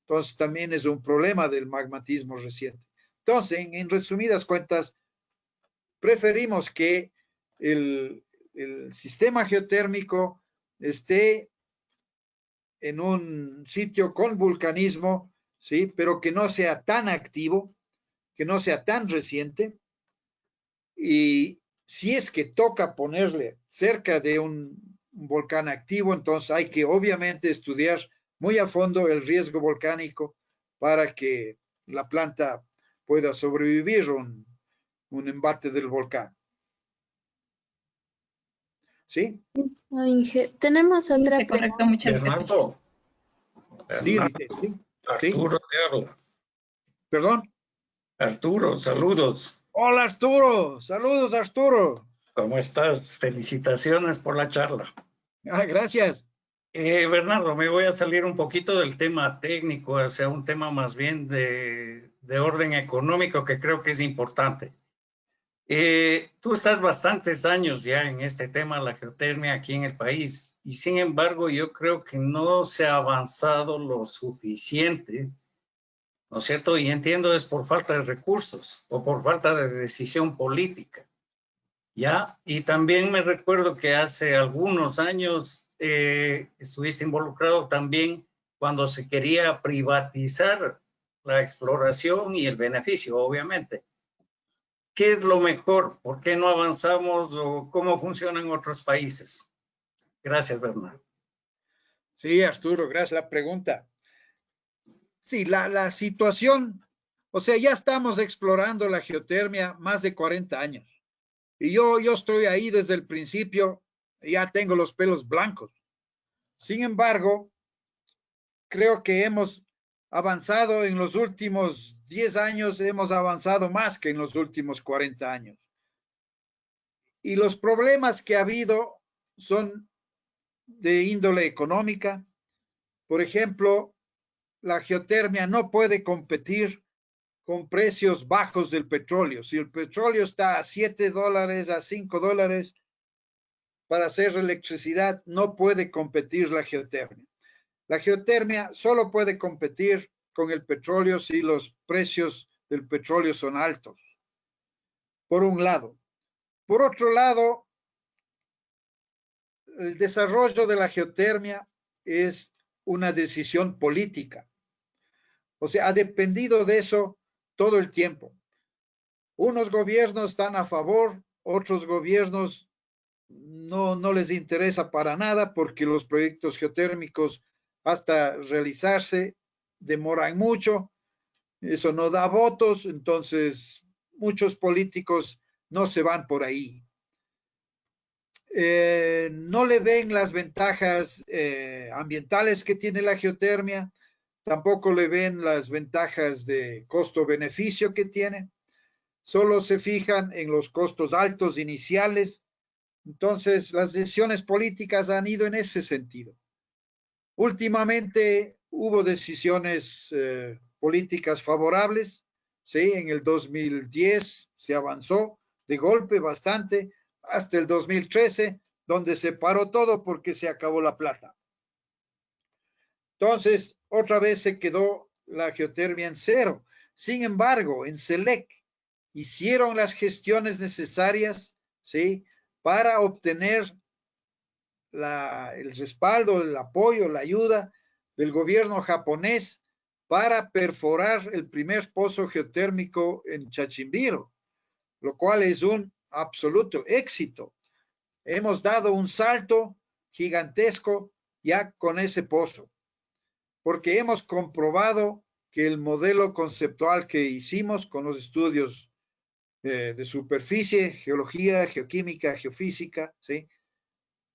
Speaker 3: Entonces también es un problema del magmatismo reciente. Entonces, en resumidas cuentas, preferimos que el sistema geotérmico esté en un sitio con vulcanismo, ¿sí? Pero que no sea tan activo, que no sea tan reciente. Y si es que toca ponerle cerca de un volcán activo, entonces hay que obviamente estudiar muy a fondo el riesgo volcánico para que la planta pueda sobrevivir un embate del volcán. ¿Sí?
Speaker 2: Tenemos otra
Speaker 6: Sí, correcto,
Speaker 2: pregunta.
Speaker 6: muchas gracias.
Speaker 7: Bernardo,
Speaker 3: Sí,
Speaker 7: Bernardo,
Speaker 3: sí.
Speaker 7: Arturo te habla.
Speaker 3: Perdón.
Speaker 7: Arturo, saludos.
Speaker 3: Hola Arturo, saludos Arturo.
Speaker 7: ¿Cómo estás? Felicitaciones por la charla.
Speaker 3: Gracias.
Speaker 7: Bernardo, me voy a salir un poquito del tema técnico hacia un tema más bien de orden económico que creo que es importante. Tú estás bastantes años ya en este tema, la geotermia aquí en el país, y sin embargo yo creo que no se ha avanzado lo suficiente, ¿no es cierto? Y entiendo es por falta de recursos o por falta de decisión política, ¿ya? Y también me recuerdo que hace algunos años estuviste involucrado también cuando se quería privatizar la exploración y el beneficio, obviamente. ¿Qué es lo mejor? ¿Por qué no avanzamos o cómo funciona en otros países? Gracias, Bernardo.
Speaker 3: Sí, Arturo, gracias la pregunta. Sí, la situación, o sea, ya estamos explorando la geotermia más de 40 años. Y yo estoy ahí desde el principio, ya tengo los pelos blancos. Sin embargo, creo que hemos avanzado en los últimos 10 años, hemos avanzado más que en los últimos 40 años. Y los problemas que ha habido son de índole económica. Por ejemplo, la geotermia no puede competir con precios bajos del petróleo. Si el petróleo está a $7, a $5 para hacer electricidad, no puede competir la geotermia. La geotermia solo puede competir con el petróleo si los precios del petróleo son altos, por un lado. Por otro lado, el desarrollo de la geotermia es una decisión política. O sea, ha dependido de eso todo el tiempo. Unos gobiernos están a favor, otros gobiernos no les interesa para nada porque los proyectos geotérmicos hasta realizarse demoran mucho, eso no da votos, entonces muchos políticos no se van por ahí. No le ven las ventajas ambientales que tiene la geotermia, tampoco le ven las ventajas de costo-beneficio que tiene, solo se fijan en los costos altos iniciales. Entonces, las decisiones políticas han ido en ese sentido. Últimamente hubo decisiones políticas favorables, ¿sí? En el 2010 se avanzó de golpe bastante, hasta el 2013, donde se paró todo porque se acabó la plata. Entonces, otra vez se quedó la geotermia en cero. Sin embargo, en SELEC hicieron las gestiones necesarias, ¿sí? Para obtener el respaldo, el apoyo, la ayuda del gobierno japonés para perforar el primer pozo geotérmico en Chachimbiro, lo cual es un absoluto éxito. Hemos dado un salto gigantesco ya con ese pozo, porque hemos comprobado que el modelo conceptual que hicimos con los estudios de superficie, geología, geoquímica, geofísica, ¿sí?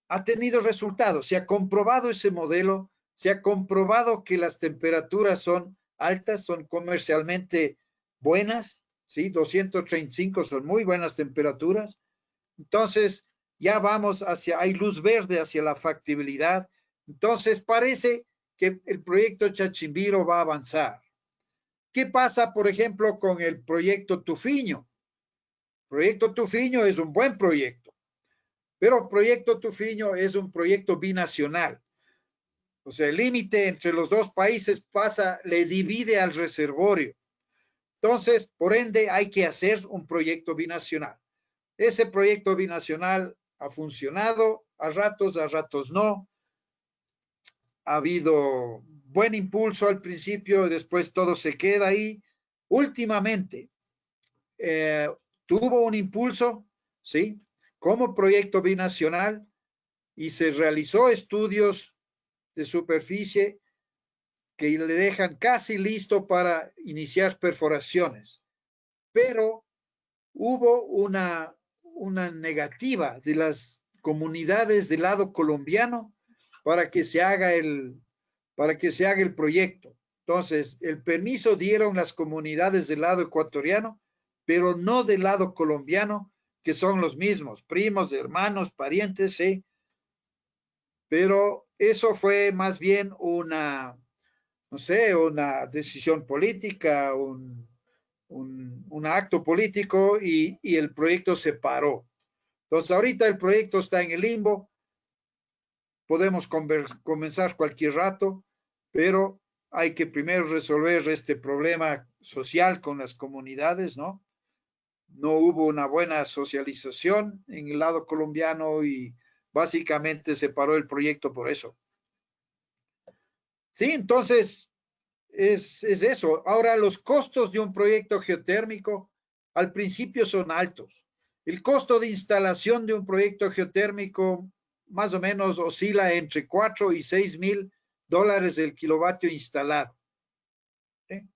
Speaker 3: Ha tenido resultados, se ha comprobado ese modelo, se ha comprobado que las temperaturas son altas, son comercialmente buenas, ¿sí? 235 son muy buenas temperaturas. Entonces, ya vamos hay luz verde hacia la factibilidad. Entonces parece que el proyecto Chachimbiro va a avanzar. ¿Qué pasa, por ejemplo, con el proyecto Tufiño? El proyecto Tufiño es un buen proyecto, pero el proyecto Tufiño es un proyecto binacional. O sea, el límite entre los dos países le divide al reservorio. Entonces, por ende, hay que hacer un proyecto binacional. Ese proyecto binacional ha funcionado a ratos no. Ha habido buen impulso al principio, después todo se queda ahí. Últimamente, tuvo un impulso, ¿sí? Como proyecto binacional y se realizó estudios de superficie que le dejan casi listo para iniciar perforaciones. Pero hubo una negativa de las comunidades del lado colombiano para que se haga el proyecto. Entonces, el permiso dieron las comunidades del lado ecuatoriano, pero no del lado colombiano, que son los mismos, primos, hermanos, parientes, ¿sí? Pero eso fue más bien una decisión política, un acto político y el proyecto se paró. Entonces, ahorita el proyecto está en el limbo. Podemos comenzar cualquier rato, pero hay que primero resolver este problema social con las comunidades, ¿no? No hubo una buena socialización en el lado colombiano y básicamente se paró el proyecto por eso. Sí, entonces es eso. Ahora, los costos de un proyecto geotérmico al principio son altos. El costo de instalación de un proyecto geotérmico más o menos oscila entre 4 y 6 mil dólares el kilovatio instalado, ¿sí?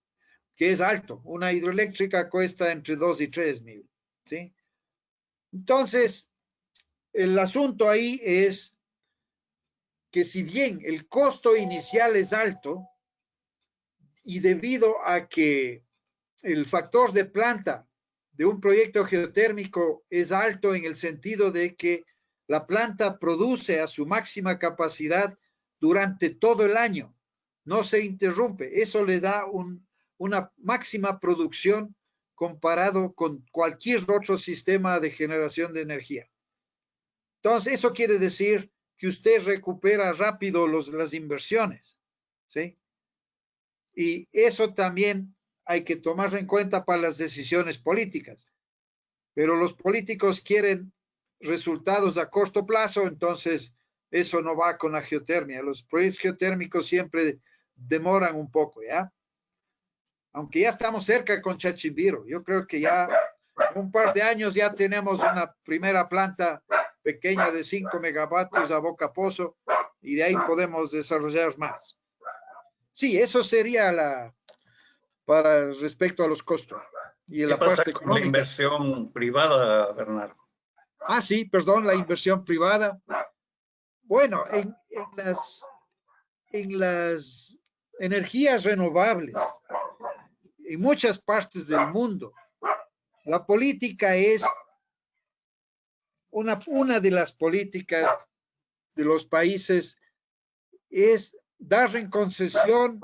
Speaker 3: Que es alto. Una hidroeléctrica cuesta entre 2 y 3 mil, ¿sí? Entonces, el asunto ahí es que si bien el costo inicial es alto y debido a que el factor de planta de un proyecto geotérmico es alto en el sentido de que la planta produce a su máxima capacidad durante todo el año, no se interrumpe. Eso le da una máxima producción comparado con cualquier otro sistema de generación de energía. Entonces, eso quiere decir que usted recupera rápido las inversiones, ¿sí? Y eso también hay que tomar en cuenta para las decisiones políticas. Pero los políticos quieren resultados a corto plazo, entonces eso no va con la geotermia. Los proyectos geotérmicos siempre demoran un poco, ¿ya? Aunque ya estamos cerca con Chachimbiro. Yo creo que ya en un par de años ya tenemos una primera planta pequeña de 5 megavatios a boca pozo y de ahí podemos desarrollar más. Sí, eso sería para respecto a los costos. Y en
Speaker 7: ¿Qué
Speaker 3: la
Speaker 7: pasa
Speaker 3: parte
Speaker 7: con la
Speaker 3: económica.
Speaker 7: inversión privada, Bernardo?
Speaker 3: Ah, sí, perdón, la inversión privada. Bueno, en las energías renovables, en muchas partes del mundo, la política es una de las políticas de los países es dar en concesión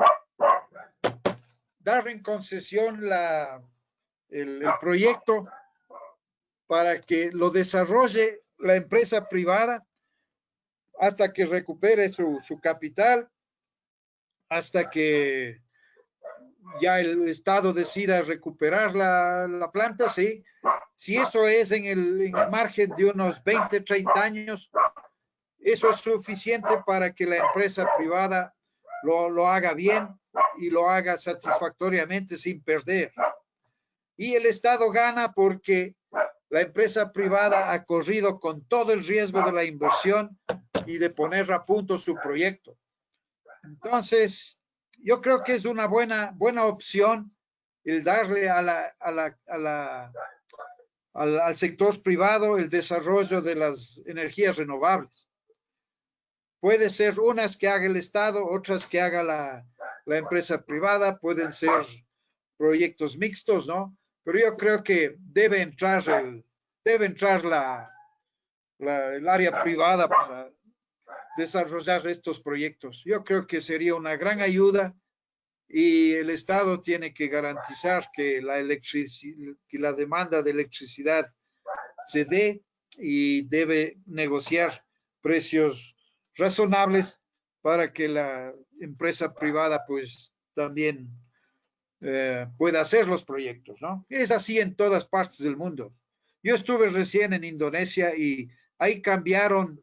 Speaker 3: el proyecto para que lo desarrolle la empresa privada hasta que recupere su capital, hasta que ya el Estado decida recuperar la planta, ¿sí? Si eso es en el margen de unos 20, 30 años, eso es suficiente para que la empresa privada lo haga bien y lo haga satisfactoriamente sin perder. Y el Estado gana porque la empresa privada ha corrido con todo el riesgo de la inversión y de poner a punto su proyecto. Entonces, yo creo que es una buena opción el darle al sector privado el desarrollo de las energías renovables. Puede ser unas que haga el Estado, otras que haga la empresa privada, pueden ser proyectos mixtos, ¿no? Pero yo creo que debe entrar el área privada para desarrollar estos proyectos. Yo creo que sería una gran ayuda y el Estado tiene que garantizar que la demanda de electricidad se dé y debe negociar precios razonables para que la empresa privada pues también pueda hacer los proyectos, ¿no? Es así en todas partes del mundo. Yo estuve recién en Indonesia y ahí cambiaron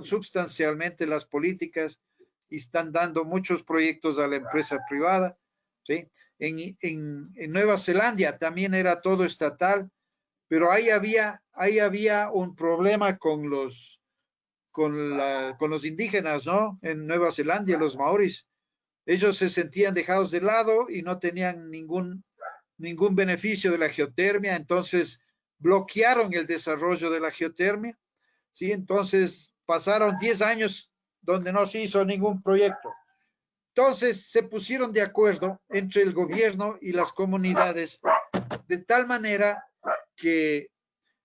Speaker 3: sustancialmente las políticas y están dando muchos proyectos a la empresa privada, ¿sí? En Nueva Zelanda también era todo estatal, pero ahí había un problema con los indígenas, ¿no? En Nueva Zelanda, los maoris. Ellos se sentían dejados de lado y no tenían ningún beneficio de la geotermia, entonces bloquearon el desarrollo de la geotermia, ¿sí? Entonces pasaron 10 años donde no se hizo ningún proyecto. Entonces se pusieron de acuerdo entre el gobierno y las comunidades de tal manera que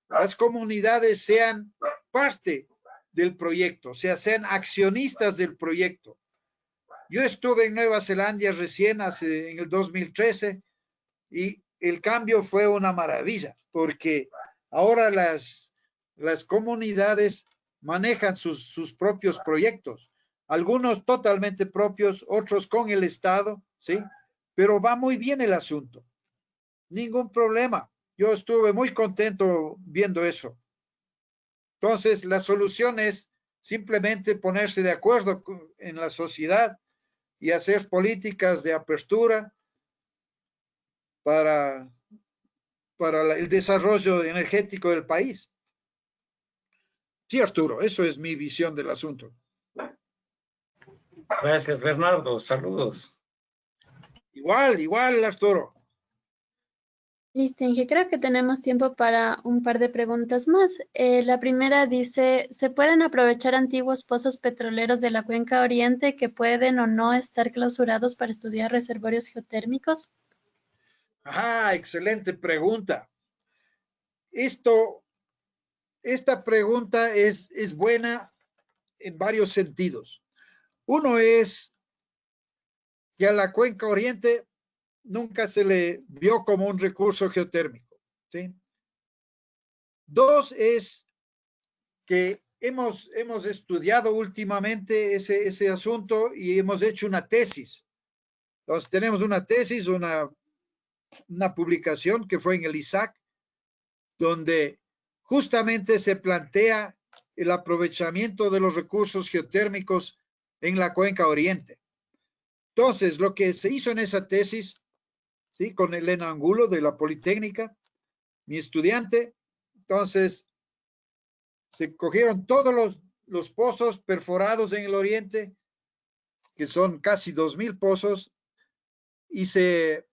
Speaker 3: las comunidades sean parte del proyecto, o sea, sean accionistas del proyecto. Yo estuve en Nueva Zelanda recién en el 2013 y el cambio fue una maravilla porque ahora las comunidades manejan sus propios proyectos, algunos totalmente propios, otros con el Estado, ¿sí? Pero va muy bien el asunto, ningún problema. Yo estuve muy contento viendo eso. Entonces, la solución es simplemente ponerse de acuerdo en la sociedad y hacer políticas de apertura para el desarrollo energético del país. Sí, Arturo, eso es mi visión del asunto.
Speaker 7: Gracias, Bernardo. Saludos.
Speaker 3: Igual, Arturo.
Speaker 2: Listo, Inge, creo que tenemos tiempo para un par de preguntas más. La primera dice, ¿se pueden aprovechar antiguos pozos petroleros de la Cuenca Oriente que pueden o no estar clausurados para estudiar reservorios geotérmicos?
Speaker 3: Ajá, excelente pregunta. Esta pregunta es buena en varios sentidos. Uno es que a la Cuenca Oriente nunca se le vio como un recurso geotérmico, ¿sí? Dos es que hemos estudiado últimamente ese asunto y hemos hecho una tesis. Entonces tenemos una tesis, una publicación que fue en el ISAC, donde justamente se plantea el aprovechamiento de los recursos geotérmicos en la Cuenca Oriente. Entonces, lo que se hizo en esa tesis, ¿sí? Con Elena Angulo de la Politécnica, mi estudiante, entonces se cogieron todos los pozos perforados en el Oriente, que son casi 2,000 pozos, y se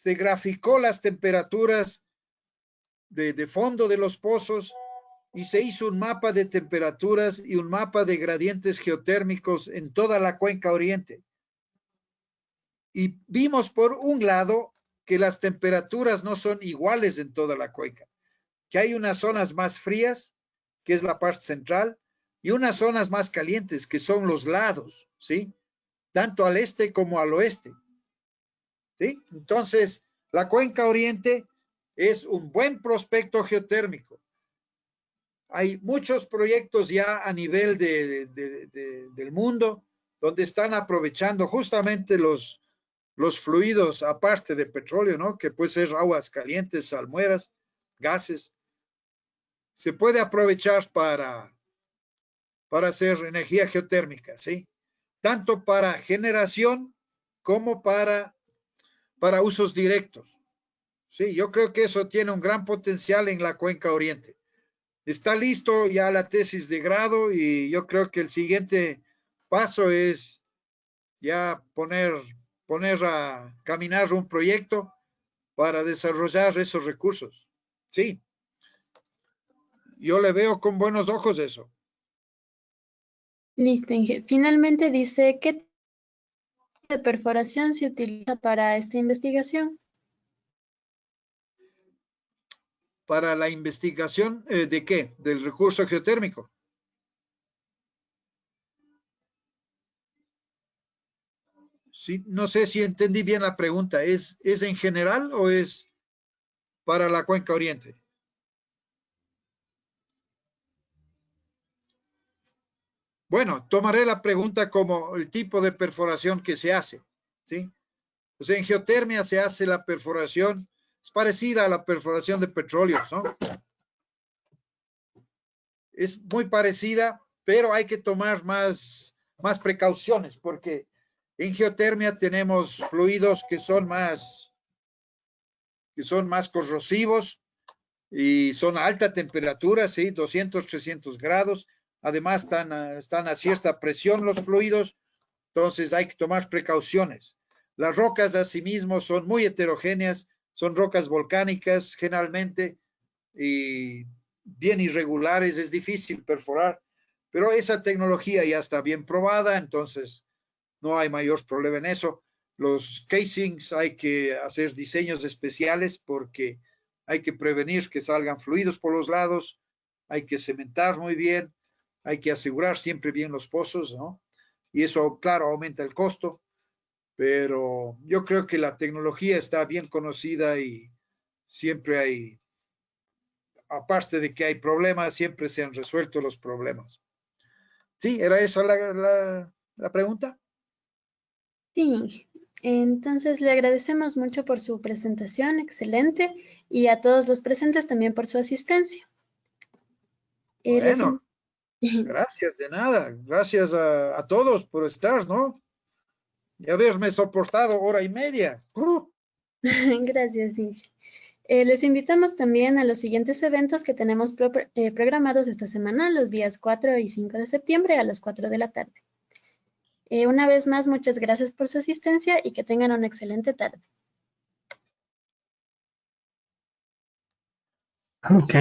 Speaker 3: graficó las temperaturas de fondo de los pozos y se hizo un mapa de temperaturas y un mapa de gradientes geotérmicos en toda la Cuenca Oriente. Y vimos por un lado que las temperaturas no son iguales en toda la cuenca, que hay unas zonas más frías, que es la parte central, y unas zonas más calientes, que son los lados, ¿sí? Tanto al este como al oeste, ¿sí? Entonces, la Cuenca Oriente es un buen prospecto geotérmico. Hay muchos proyectos ya a nivel del mundo donde están aprovechando justamente los fluidos, aparte de petróleo, ¿no? Que puede ser aguas calientes, salmueras, gases. Se puede aprovechar para hacer energía geotérmica, ¿sí? Tanto para generación como para usos directos. Sí, yo creo que eso tiene un gran potencial en la Cuenca Oriente. Está listo ya la tesis de grado y yo creo que el siguiente paso es ya poner a caminar un proyecto para desarrollar esos recursos. Sí, yo le veo con buenos ojos eso.
Speaker 2: Listo, Inge. Finalmente dice, ¿qué tipo de perforación se utiliza para esta investigación?
Speaker 3: para la investigación ¿de qué? Del recurso geotérmico. Sí, no sé si entendí bien la pregunta. ¿Es en general o es para la Cuenca Oriente? Bueno, tomaré la pregunta como el tipo de perforación que se hace, ¿sí? O sea, en geotermia se hace la perforación, es parecida a la perforación de petróleo, ¿no? Es muy parecida, pero hay que tomar más precauciones porque en geotermia tenemos fluidos que son más corrosivos y son a alta temperatura, ¿sí? 200, 300 grados. Además, están a cierta presión los fluidos, entonces hay que tomar precauciones. Las rocas, asimismo, son muy heterogéneas, son rocas volcánicas generalmente y bien irregulares, es difícil perforar, pero esa tecnología ya está bien probada, entonces no hay mayor problema en eso. Los casings hay que hacer diseños especiales porque hay que prevenir que salgan fluidos por los lados, hay que cementar muy bien, hay que asegurar siempre bien los pozos, ¿no? Y eso, claro, aumenta el costo, pero yo creo que la tecnología está bien conocida y siempre hay, aparte de que hay problemas, siempre se han resuelto los problemas. ¿Sí? ¿Era esa la pregunta?
Speaker 2: Sí, entonces le agradecemos mucho por su presentación, excelente, y a todos los presentes también por su asistencia.
Speaker 3: Bueno, gracias de nada. Gracias a todos por estar, ¿no? Y haberme soportado hora y media.
Speaker 2: Gracias, Inge. Les invitamos también a los siguientes eventos que tenemos programados esta semana, los días 4 y 5 de septiembre a las 4 de la tarde. Una vez más, muchas gracias por su asistencia y que tengan una excelente tarde.
Speaker 5: Ok.